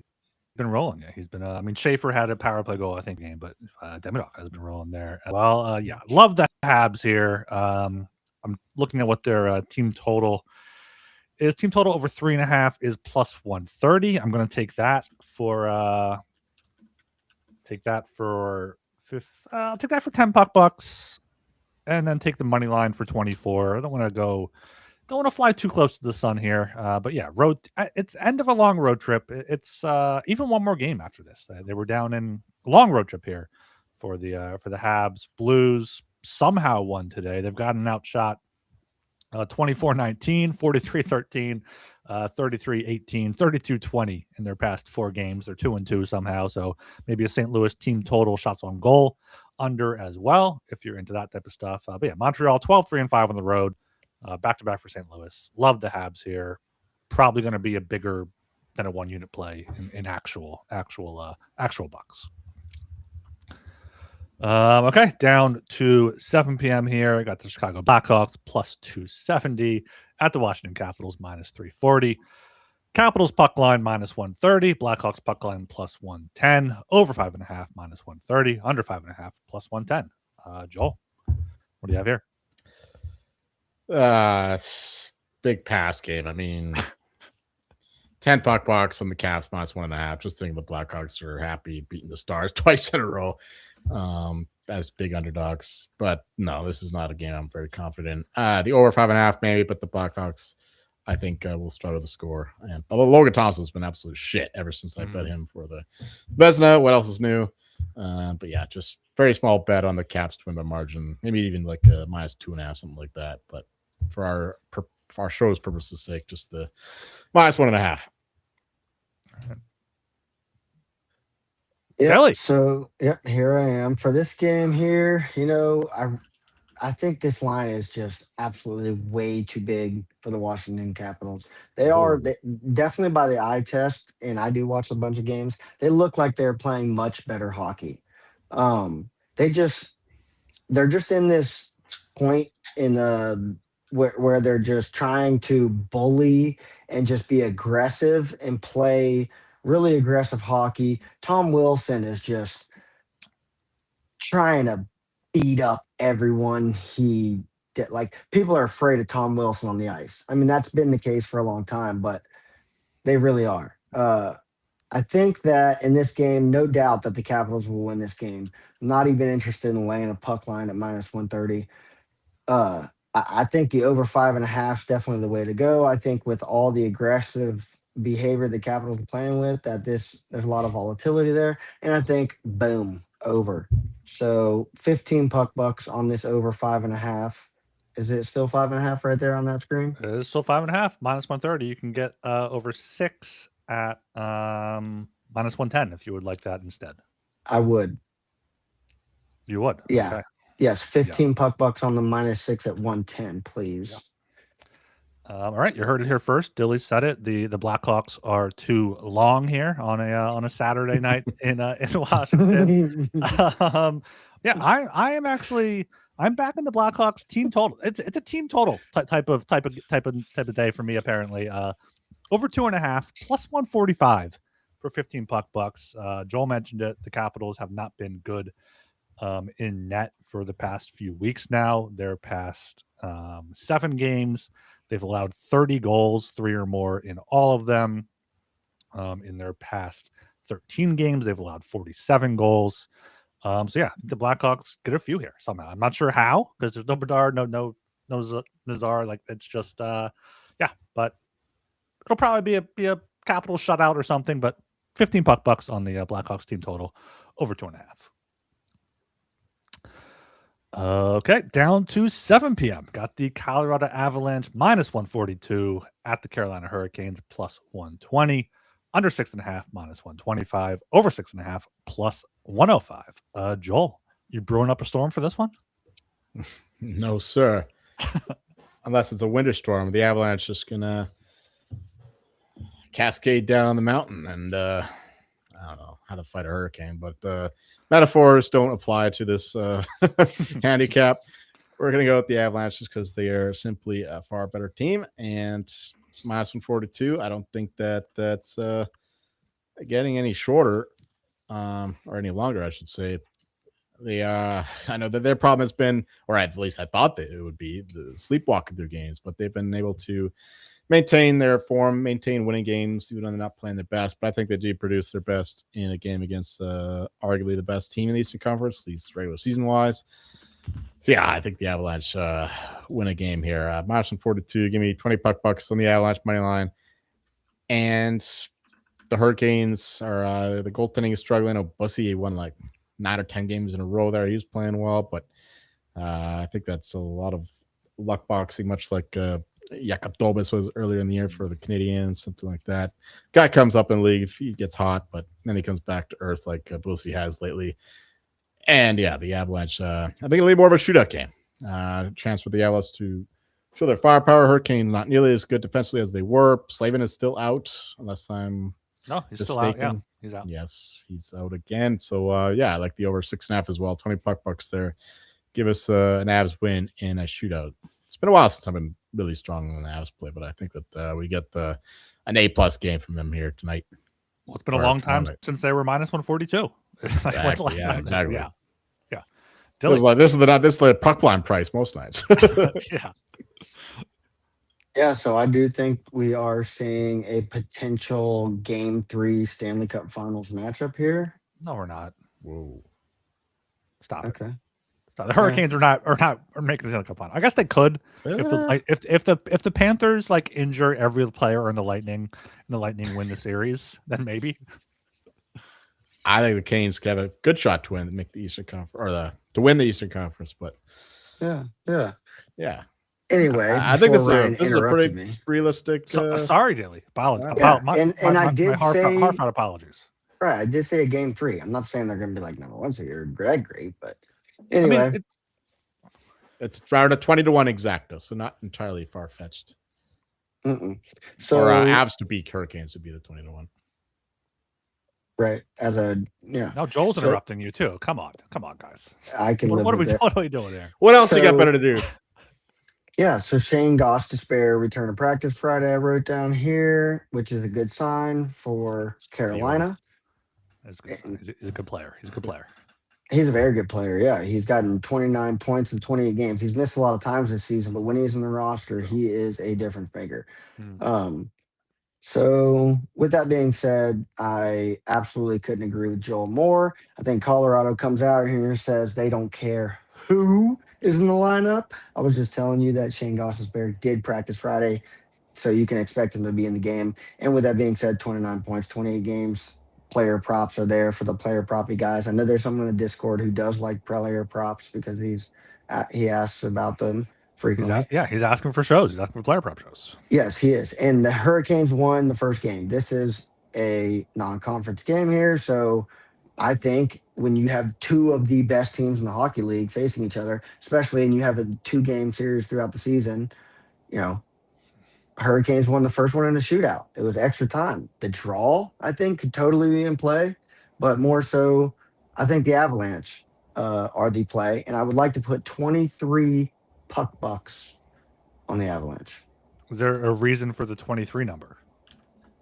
been rolling. Yeah, he's been. I mean, Schaefer had a power play goal, I think, game, but Demidov has been rolling there. Well, yeah, love the Habs here. I'm looking at what their team total is. Team total over 3.5 is plus 130. I'm going to take that for. I'll take that for 10 puck bucks, and then take the money line for 24. I don't want to fly too close to the sun here. But yeah, it's end of a long road trip. It's even one more game after this. They were down in a long road trip here for the Habs. Blues somehow won today. They've gotten outshot 24-19, 43-13, 33-18, 32-20 in their past 4 games. They're 2-2 somehow. So maybe a St. Louis team total shots on goal under as well, if you're into that type of stuff. But yeah, Montreal 12-3-5 on the road, back-to-back for St. Louis. Love the Habs here. Probably going to be a bigger than a 1-unit play in actual bucks. Okay, down to 7 p.m. here. I got the Chicago Blackhawks plus 270 at the Washington Capitals minus 340. Capitals puck line minus 130. Blackhawks puck line plus 110. Over 5.5 minus 130. Under 5.5 plus 110. Joel, what do you have here? It's big pass game. I mean, 10 puck box on the Caps minus 1.5. Just thinking the Blackhawks are happy beating the Stars twice in a row as big underdogs. But no, this is not a game I'm very confident in. The over 5.5 maybe, but the Blackhawks I think will struggle to score. And although Logan Thompson's been absolute shit ever since I bet him for the Vezina. What else is new? But yeah, just very small bet on the Caps to win by margin. Maybe even like a minus 2.5, something like that. But for our show's purposes' sake, just the minus 1.5. Yeah. Kelly. So here I am for this game here. I think this line is just absolutely way too big for the Washington Capitals. They definitely by the eye test, and I do watch a bunch of games. They look like they're playing much better hockey. They're just in this point in the where they're just trying to bully and just be aggressive and play really aggressive hockey. Tom Wilson is just trying to beat up everyone he did. Like, people are afraid of Tom Wilson on the ice. I mean, that's been the case for a long time, but they really are. I think that in this game, no doubt that the Capitals will win this game. I'm not even interested in laying a puck line at minus 130. I think the over 5.5 is definitely the way to go. I think with all the aggressive behavior the Capitals are playing with, there's a lot of volatility there. And I think, boom, over. So 15 puck bucks on this over 5.5. Is it still 5.5 right there on that screen? It is still 5.5 minus 130. You can get over 6 at minus 110 if you would like that instead. I would. You would? Yeah. Okay. Yes, 15 puck bucks on the minus 6 at 110, please. All right, you heard it here first. Dilly said it. The Blackhawks are too long here on a Saturday night in Washington. I'm back in the Blackhawks team total. It's a team total type of day for me apparently. Over 2.5 plus 145 for 15 puck bucks. Joel mentioned it. The Capitals have not been good in net for the past few weeks now. Their past 7 games, they've allowed 30 goals, 3 or more in all of them. In their past 13 games, they've allowed 47 goals. So yeah, the Blackhawks get a few here somehow. I'm not sure how, because there's no Bedard, no Nazar. Like, it's just but it'll probably be a Capital shutout or something. But 15 puck bucks on the Blackhawks team total, over 2.5. Okay, down to 7 p.m. Got the Colorado Avalanche minus 142 at the Carolina Hurricanes plus 120. Under 6.5 minus 125. Over 6.5 plus 105. Joel, you brewing up a storm for this one? No, sir. Unless it's a winter storm, the Avalanche just gonna cascade down the mountain, and I don't know how to fight a hurricane, but metaphors don't apply to this handicap. We're going to go with the Avalanche just because they are simply a far better team, and minus 142. I don't think that's getting any shorter or any longer, I should say. I know that their problem has been, or at least I thought that it would be, the sleepwalking through games, but they've been able to maintain their form, maintain winning games, even though they're not playing their best. But I think they do produce their best in a game against arguably the best team in the Eastern Conference, at least regular season wise. So yeah, I think the Avalanche win a game here. Minus 142. Give me 20 puck bucks on the Avalanche money line. And the Hurricanes are the goaltending is struggling. Bussy won like 9 or 10 games in a row there. He was playing well, but I think that's a lot of luck boxing, much like Jakob Dolbus was earlier in the year for the Canadians, something like that. Guy comes up in the league, he gets hot, but then he comes back to earth like Boosie has lately. And yeah, the Avalanche, I think it'll be more of a shootout game. Chance for the Avalanche to show their firepower. Hurricane not nearly as good defensively as they were. Slavin is still out, unless I'm No, he's mistaken. still out. Yeah, he's out. Yes, he's out again. So yeah, I like the over 6.5 as well. 20 puck bucks there. Give us an Avs win in a shootout. It's been a while since I've been really strong on the Avs play, but I think that we get an A+ game from them here tonight. Well, it's been a long time since they were minus 142. Exactly. Exactly. Yeah. This is the puck line price most nights. Yeah. Yeah, so I do think we are seeing a potential Game 3 Stanley Cup Finals matchup here. No, we're not. Whoa. Stop Okay. it. Stop. The Hurricanes are not making the Stanley Cup Final. I guess they could if the Panthers like injure every player in the Lightning and the Lightning win the series, then maybe. I think the Canes could have a good shot to make the Eastern Conference or to win the Eastern Conference, but yeah. Anyway, I think this is a pretty me. realistic. Sorry, Dilly. And I did say heartfelt apologies. Right, I did say a Game 3. I'm not saying they're going to be like number one, so you're great, but anyway, I mean, it's around a 20-1 exacta, so not entirely far fetched. So Avs to beat Hurricanes to be the 20-1. Right, Now Joel's interrupting you too. Come on, guys. I can. What are we doing there? What else you got better to do? Yeah, so Shane Gostisbehere returned to practice Friday. I wrote down here, which is a good sign for Carolina. That's a good sign. He's a good player. He's a very good player. Yeah, he's gotten 29 points in 28 games. He's missed a lot of times this season, but when he's in the roster, he is a difference maker. So with that being said, I absolutely couldn't agree with Joel more. I think Colorado comes out here and says they don't care who is in the lineup. I was just telling you that Shane Gostisbehere did practice Friday, so you can expect him to be in the game. And with that being said, 29 points, 28 games. Player props are there for the player proppy guys. I know there's someone in the Discord who does like player props because he asks about them frequently. He's asking for shows. He's asking for player prop shows. Yes, he is. And the Hurricanes won the first game. This is a non-conference game here, so I think when you have two of the best teams in the hockey league facing each other, especially and you have a 2-game series throughout the season, Hurricanes won the first one in a shootout. It was extra time. The draw, I think, could totally be in play, but more so, I think the Avalanche are the play, and I would like to put 23 puck bucks on the Avalanche. Is there a reason for the 23 number?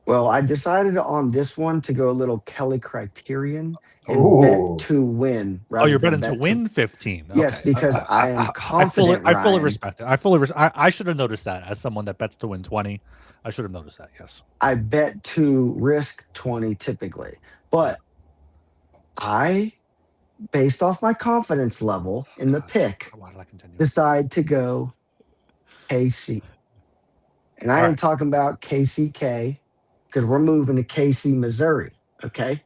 Well, I decided on this one to go a little Kelly Criterion and bet to win. You're betting to win 15. Okay. Yes, because I am confident. I fully respect it. I should have noticed that as someone that bets to win 20. I should have noticed that. Yes. I bet to risk 20 typically, but based off my confidence level in the pick, decide to go KC. And I ain't talking about KCK because we're moving to KC, Missouri. Okay.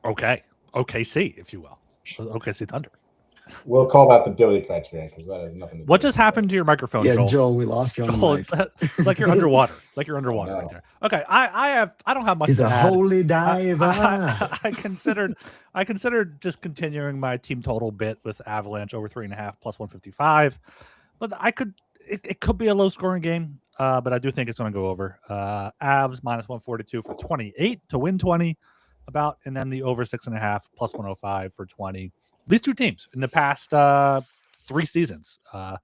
OKC, if you will. OKC Thunder. We'll call that the Dilly criterion because that has nothing to do. What just happened to your microphone, yeah, Joel? Joel, we lost you. Joel, it's like you're underwater. Like you're underwater right there. Okay, I don't have much. He's to a add. holy diver. I considered just continuing my team total bit with Avalanche over 3.5 plus 155, but it could be a low scoring game. But I do think it's going to go over. Avs minus 142 for 28 to win 20, and then the over 6.5 plus 105 for 20. These two teams in the past 3 seasons, 5-4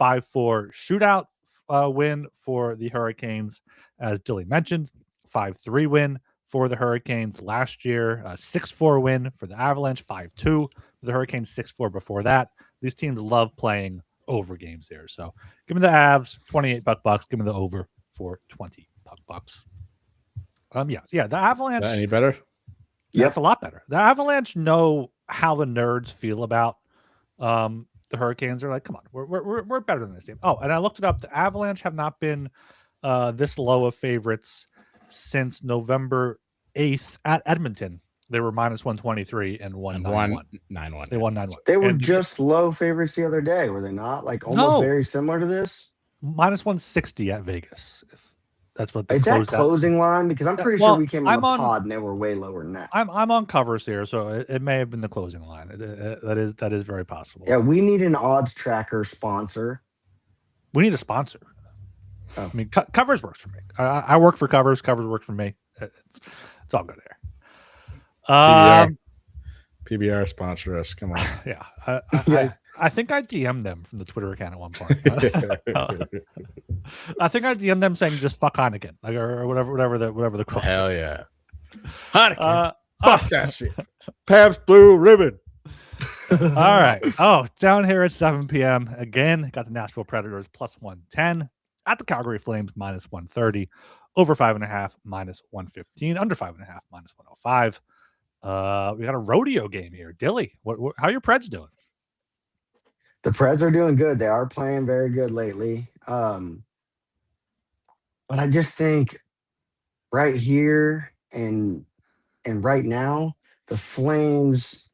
shootout win for the Hurricanes, as Dilly mentioned, 5-3 win for the Hurricanes last year, 6-4 win for the Avalanche, 5-2 for the Hurricanes, 6-4 before that. These teams love playing over games here. So give me the Avs, 28 bucks. Give me the over for 20 bucks. The Avalanche. Any better? Yeah, it's a lot better. The Avalanche know how the nerds feel about the Hurricanes. They're like, come on, we're better than this team. Oh, and I looked it up. The Avalanche have not been this low of favorites since November 8th at Edmonton They were minus 123 and won And 9-1. 9-1. They won 9-1. They were And just low favorites the other day, were they not? Like almost No. very similar to this. minus 160 at Vegas. If that's what they Is that closed out. closing line? Because I'm pretty Well, sure we came on I'm the on- pod and they were way lower than that. I'm on covers here, so it may have been the closing line. That is very possible. Yeah, we need an odds tracker sponsor. We need a sponsor. Oh. I mean, covers works for me. I work for covers. Covers work for me. It's all good there. PBR sponsor us. Come on. Yeah. Yeah. I think I DM'd them from the Twitter account at one point. I think I DM'd them saying just fuck Heineken, like or whatever the quote. Hell yeah. Heineken. Uh, Fuck that shit. Pabst Blue Ribbon. all right. Oh, down here at 7 p.m. Again, got the Nashville Predators plus 110 at the Calgary Flames minus 130, over 5.5 minus 115, under 5.5 minus 105. We got a rodeo game here. Dilly, how are your Preds doing? The Preds are doing good. They are playing very good lately. But I just think right here and right now, the Flames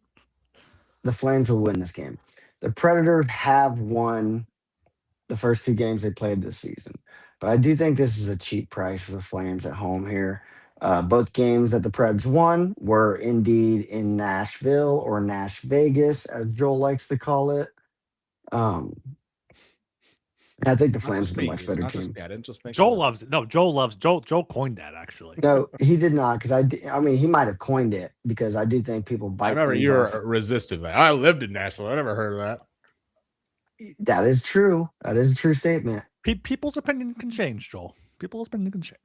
will win this game. The Predators have won the first 2 games they played this season. But I do think this is a cheap price for the Flames at home here. Both games that the Preds won were indeed in Nashville or Nash Vegas, as Joel likes to call it. I think the Flames are a much better team. I didn't just make Joel loves it. No, Joel coined that actually. No, he did not, because I mean, he might have coined it because I do think people bite. I remember things you off. were resistant. Like, I lived in Nashville. I never heard of that. That is true. That is a true statement. People's opinion can change, Joel. People's opinion can change.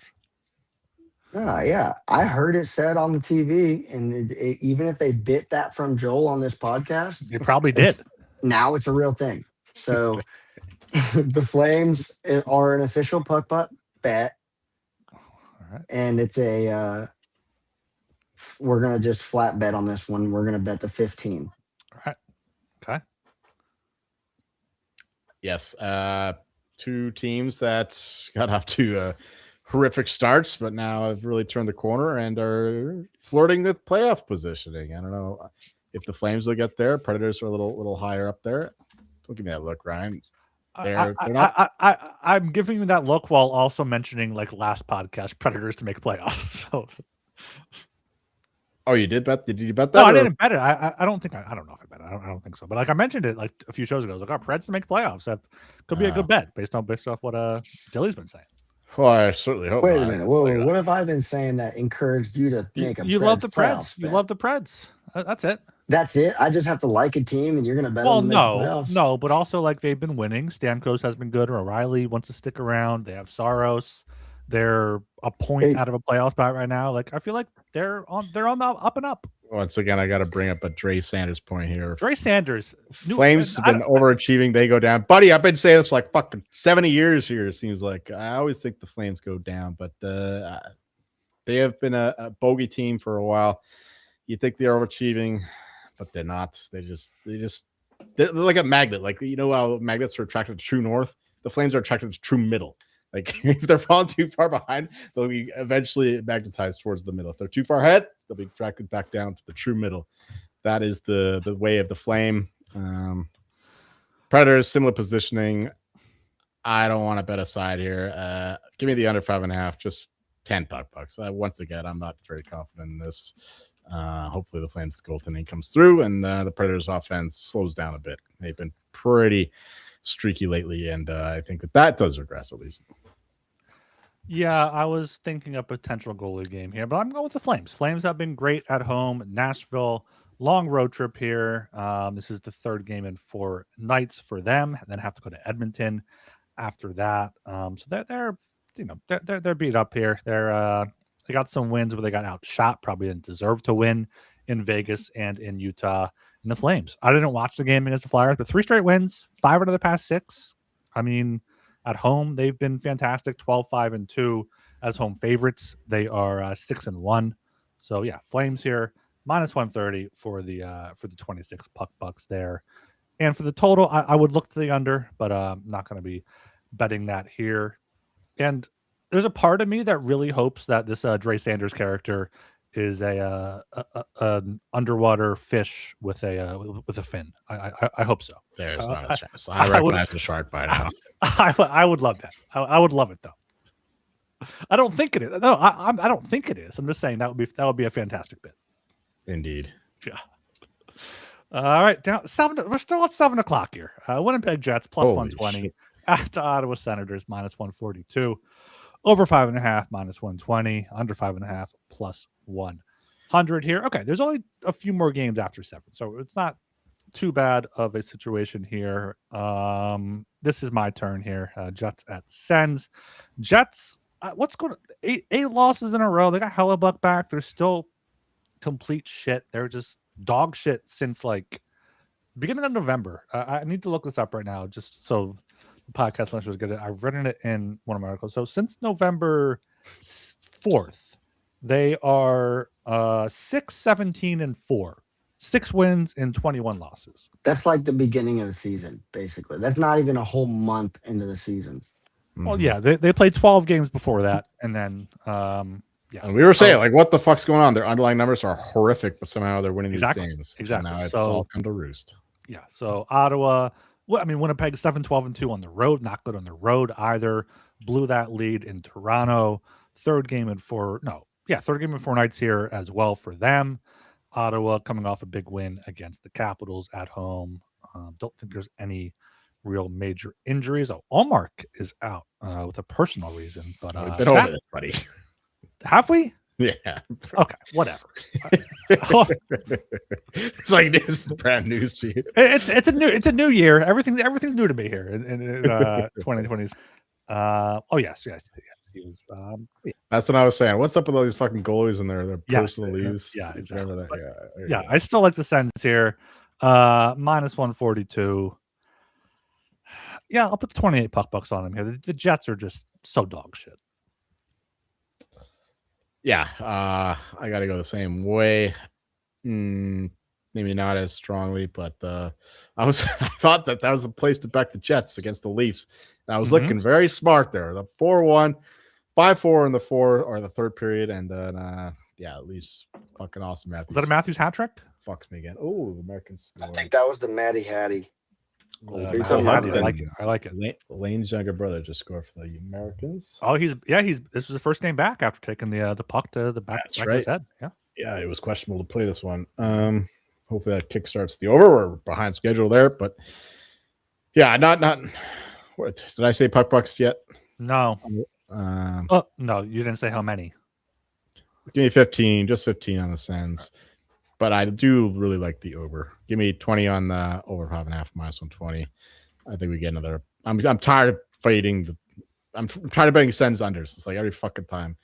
Yeah, I heard it said on the TV, and even if they bit that from Joel on this podcast, They probably did. now it's a real thing. So the Flames are an official puck butt bet, right. and it's a we're gonna just flat bet on this one. We're gonna bet the 15. All right. Okay. Yes. 2 teams that got off to horrific starts, but now have really turned the corner and are flirting with playoff positioning. I don't know if the Flames will get there. Predators are a little higher up there. Don't give me that look, Ryan. I'm giving you that look while also mentioning, like last podcast, Predators to make playoffs. So. Oh, you did bet? Did you bet that? No, I didn't bet it. I don't think I don't know if I bet it. I don't think so. But like I mentioned it like a few shows ago. I was like, Preds to make playoffs. That could be a good bet based off what Dilly's been saying. Well, I certainly hope. Wait not. a minute. Whoa, what have I been saying that encouraged you to make a? You love the Preds. playoff You bet? love the Preds. That's it. That's it. I just have to like a team, and you're gonna bet. Well, them to make the playoffs? no, but also like they've been winning. Stamkos has been good. O'Reilly wants to stick around. They have Saros. They're a point out of a playoff spot right now. Like I feel like they're on the up and up. Once again, I got to bring up a Dre Sanders point here. Dre Sanders, Flames have been overachieving. They go down, buddy. I've been saying this for like fucking 70 years here. It seems like I always think the Flames go down, but they have been a bogey team for a while. You think they're overachieving, but they're not. They're like a magnet. Like you know how magnets are attracted to true north. The Flames are attracted to true middle. Like if they're falling too far behind, they'll be eventually magnetized towards the middle. If they're too far ahead, they'll be attracted back down to the true middle. That is the way of the Flame. Predators, similar positioning. I don't want to bet a side here. Give me the under 5.5, just 10 bucks. Once again, I'm not very confident in this. Hopefully the Flames goaltending comes through and the Predators offense slows down a bit. They've been pretty streaky lately, and I think that does regress at least. Yeah, I was thinking a potential goalie game here, but I'm going with the Flames. Flames have been great at home. Nashville, long road trip here. This is the 3rd game in 4 nights for them, and then have to go to Edmonton after that. So they're beat up here. They got some wins, but they got outshot. Probably didn't deserve to win in Vegas and in Utah. And the Flames. I didn't watch the game against the Flyers, but 3 straight wins, 5 out of the past 6. I mean, at home, they've been fantastic, 12-5-2 as home favorites. They are 6-1. So yeah, Flames here, minus 130 for the 26 puck bucks there. And for the total, I would look to the under, but I'm not going to be betting that here. And there's a part of me that really hopes that this Dre Sanders character is an underwater fish with a fin. I hope so. There's Uh, not I- a chance. I I would- recognize the shark by now. I would love that. I would love it though. I don't think it is. No, I don't think it is. I'm just saying that would be a fantastic bit. Indeed. Yeah. All right, down 7. We're still at 7:00 here. Winnipeg Jets plus Holy 120 shit. at Ottawa Senators minus 142. Over 5.5 minus 120. Under 5.5 plus 100 here. Okay, there's only a few more games after 7, so it's not too bad of a situation here. This is my turn here. Jets at Sens. Jets. What's going on? 8 losses in a row. They got Hellebuck back. They're still complete shit. They're just dog shit since like beginning of November. I need to look this up right now just so the podcast listeners get it. I've written it in one of my articles. So since November 4th, they are 6-17-4. 6 wins and 21 losses. That's like the beginning of the season, basically. That's not even a whole month into the season. Well, Mhm. yeah, they played 12 games before that, and then yeah. And we were saying, like, what the fuck's going on? Their underlying numbers are horrific, but somehow they're winning Exactly, these games. exactly. And now it's So- all come to roost. Yeah, so Ottawa, well, I mean, Winnipeg 7-12-2 on the road, not good on the road either. Blew that lead in Toronto. Third game in 4 nights here as well for them. Ottawa coming off a big win against the Capitals at home. Don't think there's any real major injuries. Oh, Allmark is out with a personal reason, but We've been over this, buddy. have we? Yeah. Okay, whatever. It's like this brand new street. It's a new year. Everything's new to me here in 2020s. Oh yes. He was, That's what I was saying. What's up with all these fucking goalies and their Yeah, personal leaves? yeah, exactly. Remember that? But- There you yeah, go. I still like the Sens here. Minus 142. Yeah, I'll put the 28 puck bucks on him here. The Jets are just so dog shit. Yeah, I got to go the same way. Maybe not as strongly, but I thought that was the place to back the Jets against the Leafs. And I was Mhm. looking very smart there. The 4-1, 5-4 in the 4 or the third period, and then at least fucking awesome. Matthews. Was that a Matthews hat trick? Fucks me again. Oh, the Americans. I think that was the Matty Hattie. Uh, Are you talking about I like it. I like it. Lane's younger brother just scored for the Americans. Oh, this was the first game back after taking the puck to the back, That's back of his right. head. Yeah. Yeah, it was questionable to play this one. Hopefully that kickstarts the over. We're behind schedule there, but yeah, not. What did I say? Puck bucks yet? No. Um, Oh no, you didn't say how many. Give me 15, just 15 on the Sens. But I do really like the over. Give me 20 on the over 5.5 minus 120. I think we get another. I'm tired of fading. I'm tired of betting Sens unders. It's like every fucking time.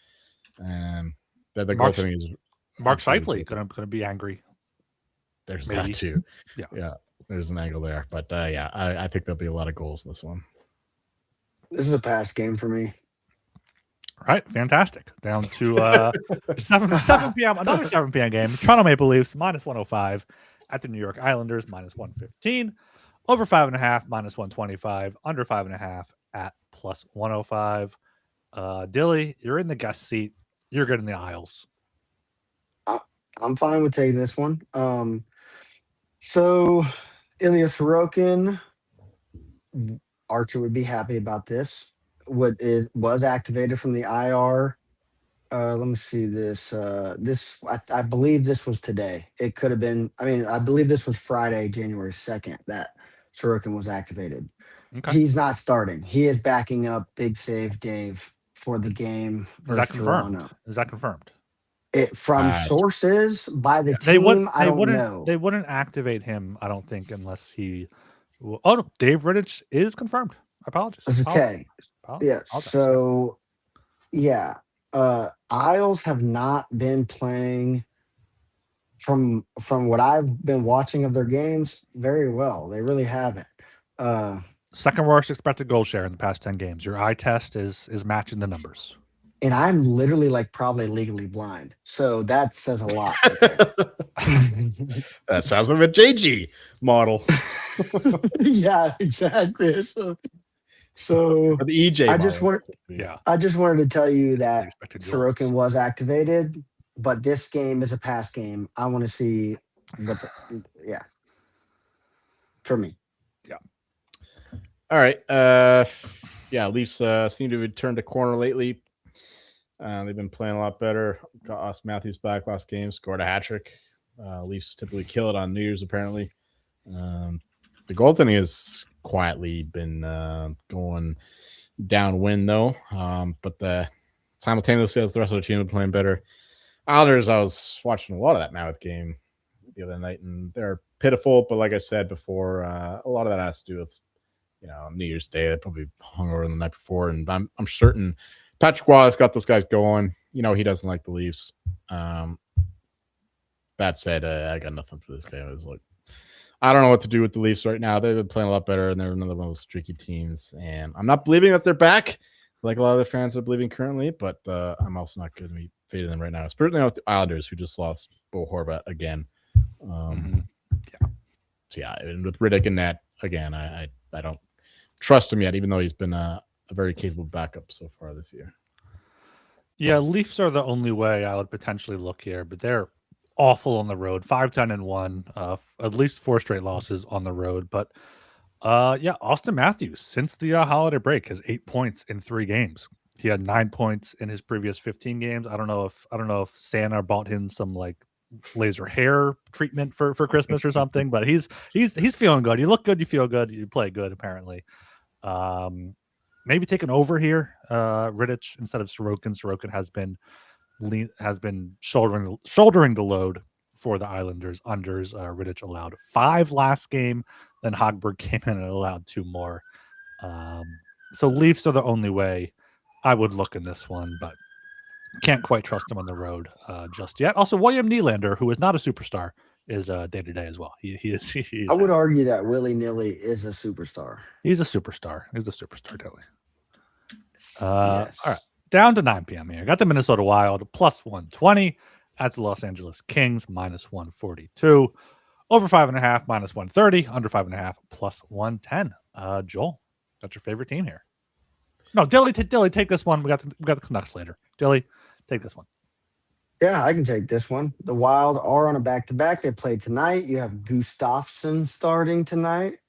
And the Mark- goaltending is Mark absolutely Scheifele gonna be angry. there's maybe. that too. Yeah. There's an angle there. But I think there'll be a lot of goals in this one. This is a pass game for me. All right, fantastic. Down to 7 p.m. Another 7 p.m. game. Toronto Maple Leafs minus 105 at the New York Islanders minus 115. Over 5.5 minus 125. Under 5.5 at plus 105. Dilly, you're in the guest seat. You're good in the aisles. I'm fine with taking this one. So Ilya Sorokin, Archer would be happy about this. Was activated from the IR. Let me see this. I believe this was today. It could have been. I mean, I believe this was Friday, January 2nd, that Sorokin was activated. Okay. He's not starting. He is backing up Big Save Dave for the game Is that versus confirmed? Toronto. Is that confirmed? From sources by the They team, I don't wouldn't. know. They wouldn't activate him, I don't think, unless he. Oh no, Dave Rittich is confirmed. Apologies. It's okay. Yeah. Apologize. So, yeah, Isles have not been playing from what I've been watching of their games very well. They really haven't. Second worst expected goal share in the past 10 games. Your eye test is matching the numbers. And I'm literally like probably legally blind, so that says a lot. Right there. That sounds like a JG model. Yeah, exactly. So Or the EJ I just model. want Yeah. I just wanted to tell you The that expected goals. Sorokin was activated. but this game is a pass game. I want to see what the for me. All right. Yeah, Leafs seem to have turned a corner lately. They've been playing a lot better. Got Austin Matthews back last game, scored a hat trick. Leafs typically kill it on New Year's, apparently. The goaltending has quietly been going downwind, though. But simultaneously, as the rest of the team been playing better. Islanders, I was watching a lot of that Mammoth game the other night, and they're pitiful. But like I said before, a lot of that has to do with New Year's Day. They probably hung over the night before, and I'm certain Patrick Wallace got those guys going. He doesn't like the Leafs. That said, I got nothing for this game. It was like, I don't know what to do with the Leafs right now. They've been playing a lot better, and they're another one of those streaky teams. And I'm not believing that they're back, like a lot of the fans are believing currently. But I'm also not going to be fading them right now, especially with the Islanders, who just lost Bo Horvat again. So yeah, and with Riddick in net again, I don't trust him yet, even though he's been a very capable backup so far this year. Yeah, Leafs are the only way I would potentially look here, but they're awful on the road. 5-10-1, at least 4 straight losses on the road. But Austin Matthews, since the holiday break, has 8 points in 3 games. He had 9 points in his previous 15 games. I don't know if Santa bought him some like laser hair treatment for Christmas or something, but he's feeling good. You look good, you feel good, you play good apparently. Maybe taking over here, Rittich instead of Sorokin. Sorokin has been shouldering the load for the Islanders. Unders, Rittich allowed 5 last game, then Hogberg came in and allowed 2 more. So Leafs are the only way I would look in this one, but can't quite trust him on the road just yet. Also, William Nylander, who is not a superstar, is day-to-day as well. He is. I would argue that willy-nilly is a superstar. He's a superstar. He's a superstar, Dilly. Yes. All right. Down to 9 p.m. here. Got the Minnesota Wild plus 120 at the Los Angeles Kings minus 142. Over 5.5 minus 130. Under 5.5 plus 110. Joel, that's your favorite team here. No, Dilly, take this one. We got the Canucks later. Dilly, take this one. Yeah, I can take this one. The Wild are on a back-to-back. They play tonight. You have Gustafsson starting tonight.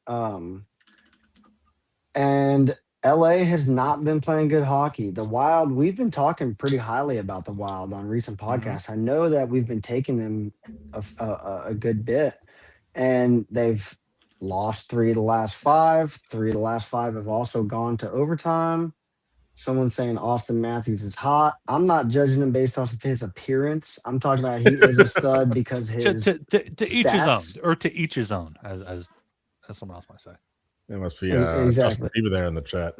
And LA has not been playing good hockey. The Wild, we've been talking pretty highly about the Wild on recent podcasts. I know that we've been taking them a good bit, and they've lost 3 of the last 5. 3 of the last 5 have also gone to overtime. Someone's saying Austin Matthews is hot. I'm not judging him based off of his appearance. I'm talking about he is a stud because his to each his own, or to each his own, as someone else might say. It must be Exactly. Justin Bieber there in the chat.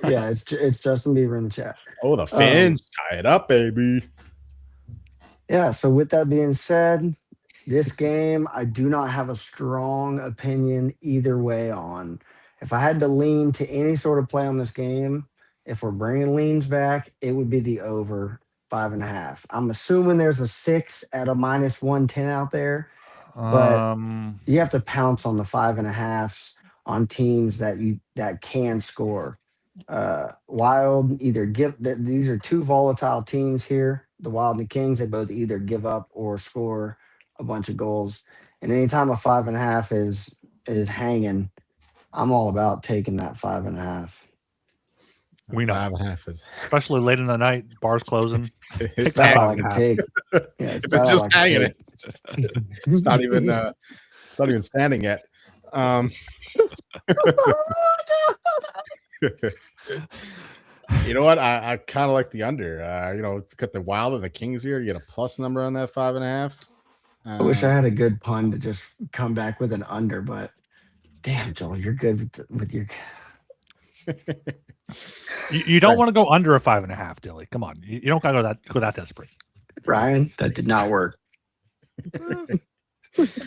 Yeah, it's Justin Bieber in the chat. Oh, the fans tie it up, baby. Yeah, so with that being said, this game I do not have a strong opinion either way on. If I had to lean to any sort of play on this game, if we're bringing leans back, it would be the over 5.5. I'm assuming there's a 6 at a minus 110 out there, but you have to pounce on the 5.5s on teams that can score. Wild either these are 2 volatile teams here. The Wild and the Kings, they both either give up or score a bunch of goals. And anytime a 5.5 is hanging, I'm all about taking that 5.5. We know, 5.5 is especially late in the night, bars closing. That's all I can take. Yeah, if it's just hanging, it's not even standing yet. You know what? I kind of like the under. Got the Wild and the Kings here. You get a plus number on that 5.5. I wish I had a good pun to just come back with an under, but damn, Joel, you're good with your. You don't want to go under a 5.5, Dilly. Come on, you don't gotta go that desperate. Ryan, that did not work. It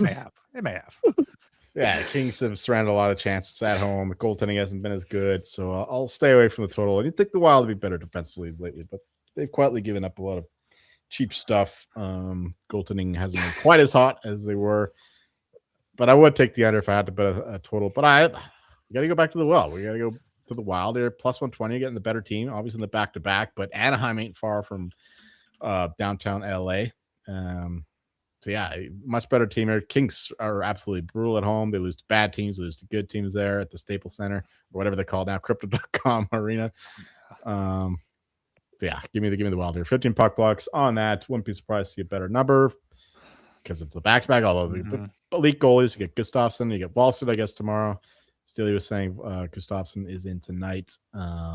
may have. Yeah, Kings have surrounded a lot of chances at home. The goaltending hasn't been as good, so I'll stay away from the total. I didn't think the Wild would be better defensively lately, but they've quietly given up a lot of cheap stuff. Goaltending hasn't been quite as hot as they were, but I would take the under if I had to bet a total. But we got to go back to the well. We got to go to the Wild here, plus 120, getting the better team, obviously in the back-to-back, but Anaheim ain't far from downtown LA. So yeah, much better team here. Kings are absolutely brutal at home. They lose to bad teams, they lose to good teams there at the Staples Center or whatever they call it now, Crypto.com Arena. So yeah, give me the Wild here. 15 puck blocks on that. Wouldn't be surprised to see a better number because it's the back-to-back. Although the elite goalies, you get Gustafsson, you get Walston, I guess, tomorrow. Steely was saying Gustafsson is in tonight.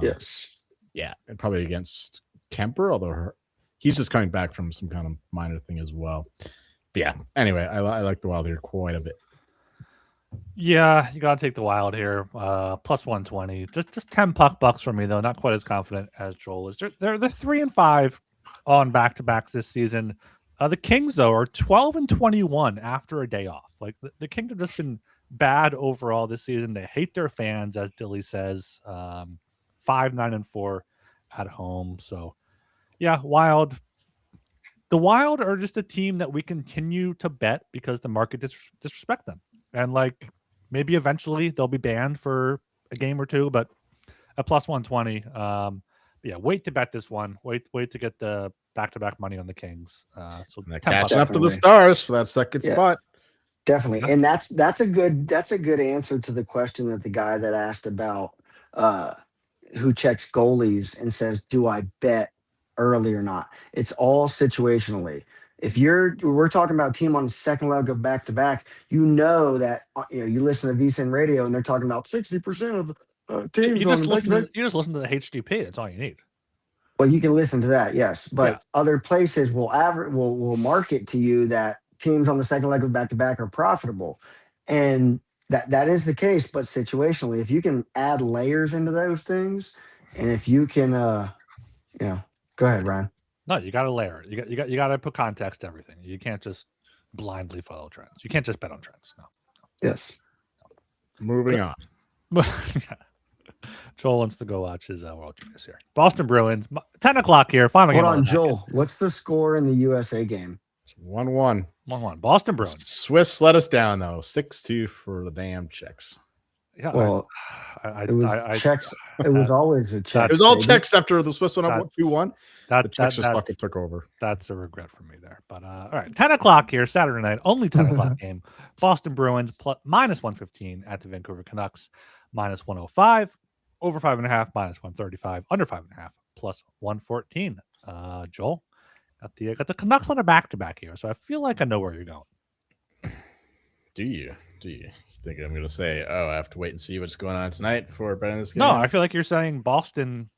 Yes. Yeah, and probably against Kemper, although he's just coming back from some kind of minor thing as well. But yeah, anyway, I like the Wild here quite a bit. Yeah, you got to take the Wild here. Plus 120. Just 10 puck bucks for me, though. Not quite as confident as Joel is. They're 3-5 on back-to-backs this season. The Kings, though, are 12-21 after a day off. Like, the Kings have just been bad overall this season. They hate their fans, as Dilly says. 5-9-4 at home. So, yeah, Wild. The Wild are just a team that we continue to bet because the market disrespect them. And, like, maybe eventually they'll be banned for a game or two, but at plus 120, yeah, wait to bet this one. Wait to get the back-to-back money on the Kings. So catching up to the Stars for that second spot. Definitely. And that's a good answer to the question that the guy that asked about who checks goalies and says, do I bet early or not? It's all situationally. If we're talking about a team on the second leg of back-to-back, you know that you listen to VSiN radio and they're talking about 60% of teams you just listen to the HDP. That's all you need. Well, you can listen to that, yes, but other places will market to you that teams on the second leg of back-to-back are profitable, and that is the case. But situationally, if you can add layers into those things, and if you can, go ahead, Ryan. No, you got to layer it. You got to put context to everything. You can't just blindly follow trends. You can't just bet on trends. No. Yes. Moving on. Joel wants to go watch his World Juniors here. Boston Bruins, 10 o'clock here. Final game. Hold on, Joel. What's the score in the USA game? It's 1-1. 1-1. Boston Bruins. Swiss let us down, though. 6-2 for the damn Czechs. Yeah, well, it was Czechs. It was always a Czech. It was all Czechs after the Swiss went up 2-1. The Czechs just fucking took over. That's a regret for me there. But all right, 10 o'clock here, Saturday night. Only 10 o'clock game. Boston Bruins minus 115 at the Vancouver Canucks, minus 105. Over 5.5, minus 135. Under 5.5, plus 114. Joel, got the Canucks on a back-to-back here, so I feel like I know where you're going. Do you think I'm going to say, I have to wait and see what's going on tonight before betting this game? No, I feel like you're saying Boston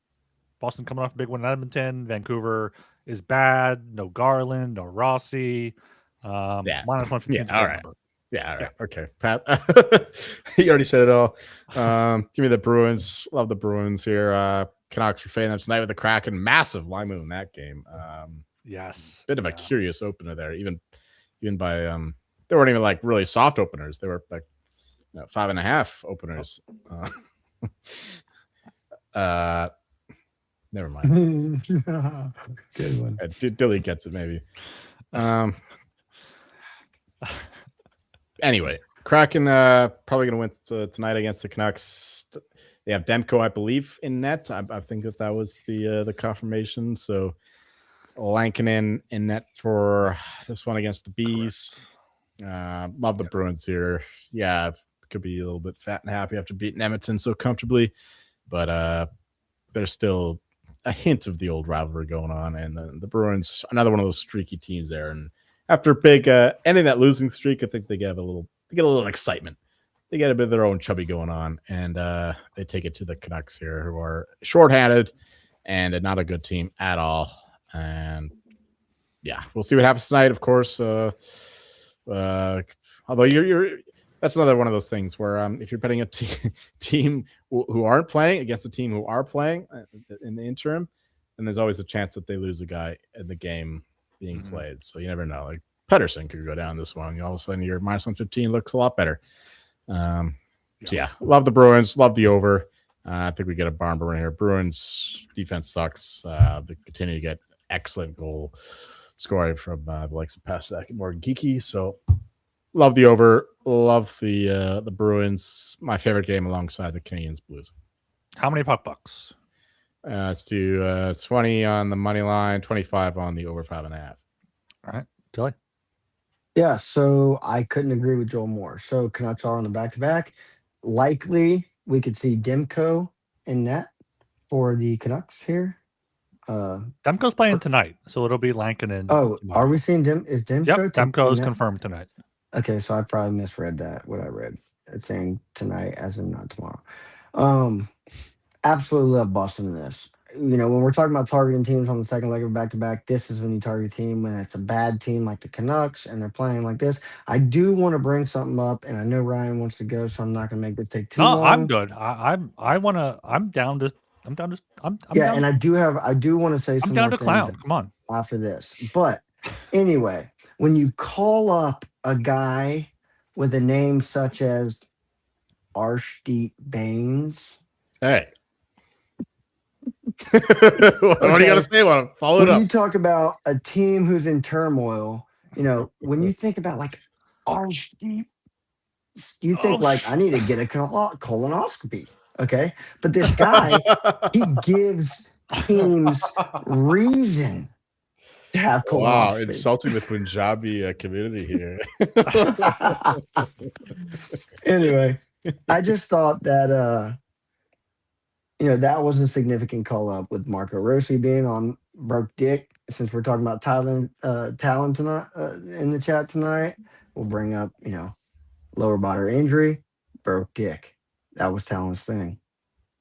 coming off a big win in Edmonton. Vancouver is bad. No Garland, no Rossi. Minus 115. Yeah, all right. Yeah, all right. Yeah. Okay. Pat, you already said it all. Give me the Bruins. Love the Bruins here. Canucks are fading them tonight with the Kraken. Massive line move in that game. Yes. Bit of a curious opener there. Even by they weren't even like really soft openers. They were like 5.5 openers. Never mind. Good one. Dilly gets it maybe. Anyway, Kraken probably going to win tonight against the Canucks. They have Demko, I believe, in net. I think that was the confirmation. So Lankinen in net for this one against the Bees. Love the Bruins here. Yeah, could be a little bit fat and happy after beating Edmonton so comfortably, but there's still a hint of the old rivalry going on. And the Bruins, another one of those streaky teams there. And after a big ending that losing streak, I think they get a little excitement. They get a bit of their own chubby going on, and they take it to the Canucks here, who are shorthanded and not a good team at all. And yeah, we'll see what happens tonight. Of course, although you're that's another one of those things where if you're betting a team who aren't playing against a team who are playing in the interim, then there's always a chance that they lose a guy in the game being played. So you never know. Like Pedersen could go down this one. All of a sudden your minus 115 looks a lot better. So yeah, love the Bruins, love the over. I think we get a barn burner here. Bruins defense sucks. They continue to get excellent goal scoring from the likes of Pasternak and Morgan Geeky. So love the over, love the Bruins. My favorite game alongside the Canadiens Blues. How many puck bucks? Let's do 20 on the money line, 25 on the over 5.5. All right, Tilly. Yeah, so I couldn't agree with Joel more. So Canucks are on the back-to-back. Likely, we could see Demko in net for the Canucks here. Demko's playing tonight, so it'll be Lankinen. Oh, tomorrow. are we seeing is Demko? Yep, Demko is in net? confirmed tonight. Okay, so I probably misread that. What I read, it's saying tonight, as in not tomorrow. Absolutely love Boston in this. You know, when we're talking about targeting teams on the second leg of back-to-back, this is when you target a team when it's a bad team like the Canucks and they're playing like this. I do want to bring something up, and I know Ryan wants to go, so I'm not going to make this take too long. I'm good. I'm down to. Yeah, and I do want to say I'm some down more to things clown. Come on. after this. But anyway, when you call up a guy with a name such as Arshdeep Baines. Hey. What do you got to say about him? Follow it up. When you talk about a team who's in turmoil, you know, when you think about like Arshdeep, you think like, I need to get a colonoscopy. Okay. But this guy, he gives teams reason to have colonoscopy. Wow, insulting the Punjabi community here. Anyway, I just thought that you know, that was a significant call up with Marco Rossi being on broke dick. Since we're talking about Talon tonight in the chat tonight, we'll bring up, you know, lower body injury, broke dick. That was Talon's thing.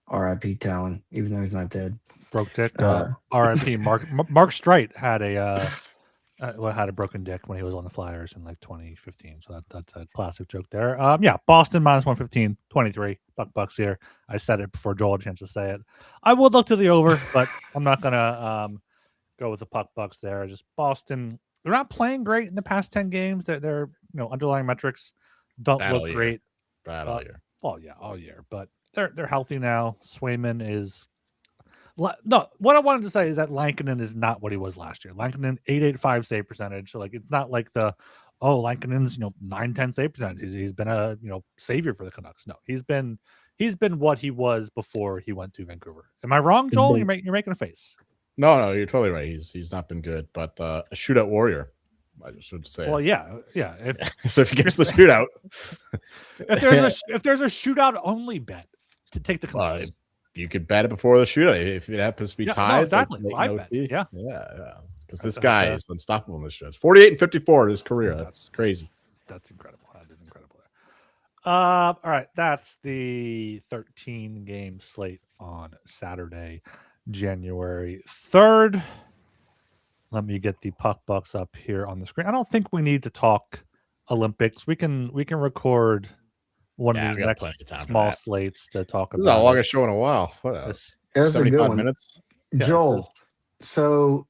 R.I.P. Talon, even though he's not dead. Broke dick. R.I.P. Mark Streit had a broken dick when he was on the Flyers in like 2015. So that's a classic joke there. Yeah, Boston minus 115, 23 bucks here. I said it before Joel had a chance to say it. I would look to the over, but I'm not gonna go with the bucks there. Just Boston. They're not playing great in the past 10 games. Their underlying metrics don't look great. Bad all year. Well, yeah, all year, but they're healthy now. Swayman is. No, what I wanted to say is that Lankinen is not what he was last year. Lankinen 885 save percentage. So like it's not like Lankinen's 910 save percentage. He's been a savior for the Canucks. No, he's been what he was before he went to Vancouver. Am I wrong, Joel? You're making a face. No, you're totally right. He's not been good, but a shootout warrior. I just should say. Well, yeah. So if he gets the shootout, if there's a shootout only bet to take the Canucks. You could bet it before the shootout if it happens to be tied. No, exactly. Like, bet. Yeah. Because this guy is unstoppable in this show. It's 48-54 in his career. That's crazy. That's incredible. That is incredible. All right, that's the 13 game slate on Saturday, January 3rd. Let me get the puck bucks up here on the screen. I don't think we need to talk Olympics. We can record one of these next small slates to talk about. This is the longest show in a while. What else? 75 minutes? Joel, so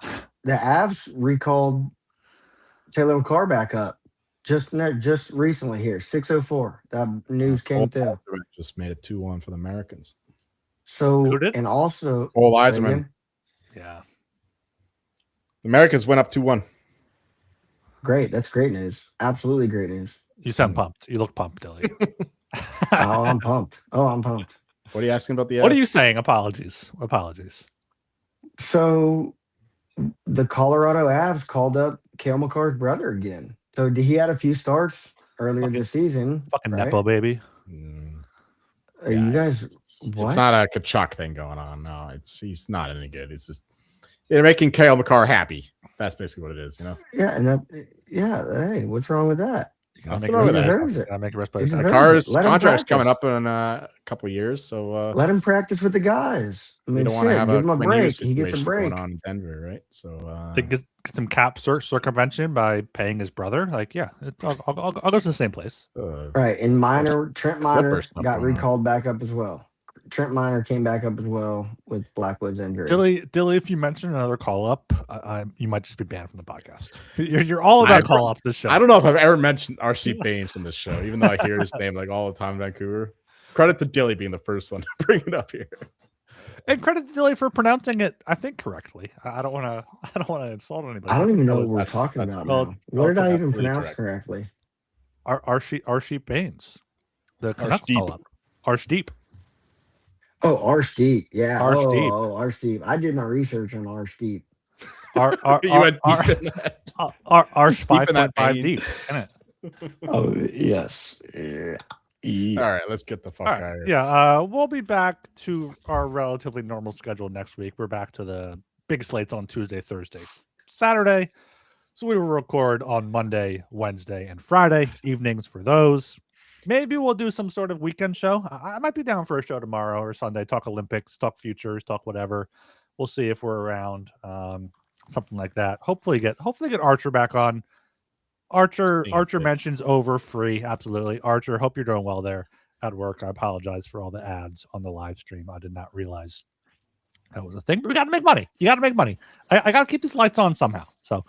the Avs recalled Taylor McCarr back up just recently here, 6:04. That news came through. Just made it 2-1 for the Americans. So, and also... Eiserman. Yeah. The Americans went up 2-1. Great. That's great news. Absolutely great news. You sound pumped. You look pumped, Dilly. I'm pumped. I'm pumped. What are you asking about the Avs? What are you saying? Apologies. So the Colorado Avs called up Cale Makar's brother again. So he had a few starts earlier this season. Fucking Nepo, baby. Are you guys... What? It's not a Kachuk thing going on. No, he's not any good. It's just they're making Cale Makar happy. That's basically what it is, Yeah, and hey, what's wrong with that? Nothing wrong with that. Makar's contract's coming up in a couple of years, so let him practice with the guys. I mean, don't want to have give him a break. He gets a break. Going on in Denver, right? So get some cap circumvention by paying his brother. Like, yeah, I'll go to the same place. Right, and Trent Miner got recalled back up as well. Trent Miner came back up as well with Blackwood's injury. Dilly, if you mention another call up, you might just be banned from the podcast. You're all about call up this show. I don't know if I've ever mentioned RC Baines in this show, even though I hear his name like all the time in Vancouver. Credit to Dilly being the first one to bring it up here. And credit to Dilly for pronouncing it, I think, correctly. I don't want to insult anybody. I don't even know what we're talking about now. What did I even pronounce correctly? Arshdeep Baines. The Canucks call up. Arshdeep. Oh, R Steep. Yeah. R Steep. R Steep. I did my research on R Steep. You went deep in that. Arsh Deep in that 5.5 pain. deep, isn't it? Oh, yes. Yeah. All right, let's get the fuck out of here. Yeah, we'll be back to our relatively normal schedule next week. We're back to the big slates on Tuesday, Thursday, Saturday. So we will record on Monday, Wednesday, and Friday evenings for those. Maybe we'll do some sort of weekend show. I might be down for a show tomorrow or Sunday. Talk Olympics, talk futures, talk whatever. We'll see if we're around. Something like that. Hopefully get Archer back on. Archer mentions over free. Absolutely. Archer, hope you're doing well there at work. I apologize for all the ads on the live stream. I did not realize that was a thing, but we got to make money. You got to make money. I got to keep these lights on somehow. So,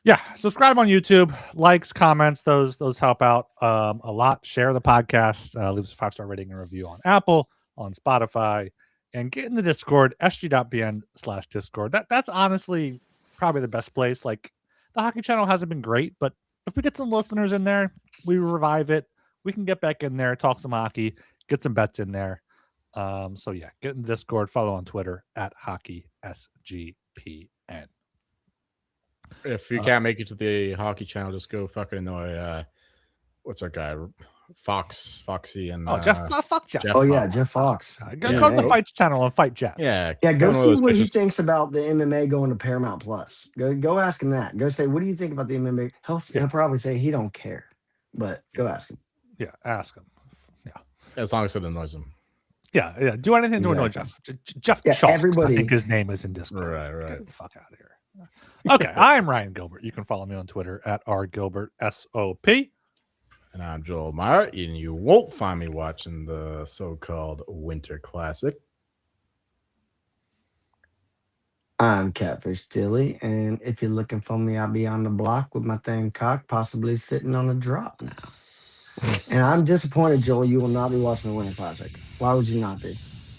yeah, subscribe on YouTube, likes, comments, those help out a lot. Share the podcast, leave us a 5-star rating and review on Apple, on Spotify, and get in the Discord, sg.bn/Discord. That's honestly probably the best place. Like, the Hockey Channel hasn't been great, but if we get some listeners in there, we revive it. We can get back in there, talk some hockey, get some bets in there. So yeah, get in the Discord, follow on Twitter at HockeySGPN. If you can't make it to the Hockey Channel, just go fucking annoy what's our guy? Foxy and Jeff. Fuck Jeff. Oh yeah, Jeff Fox. Go to the Fights channel and fight Jeff. Yeah, Go see what he thinks about the MMA going to Paramount Plus. Go ask him that. Go say, what do you think about the MMA? He'll probably say he don't care, but go ask him. Yeah, ask him. Yeah, as long as it annoys him. Yeah. Do anything to annoy Jeff. Jeff Schultz, everybody. I think his name is in Discord. Right. Get the fuck out of here. Okay, I'm Ryan Gilbert. You can follow me on Twitter at rgilbertsop. And I'm Joel Meyer, and you won't find me watching the so-called Winter Classic. I'm Catfish Tilly, and if you're looking for me, I'll be on the block with my thing cocked, possibly sitting on a drop now. And I'm disappointed, Joel, you will not be watching the Winter Classic. Why would you not be?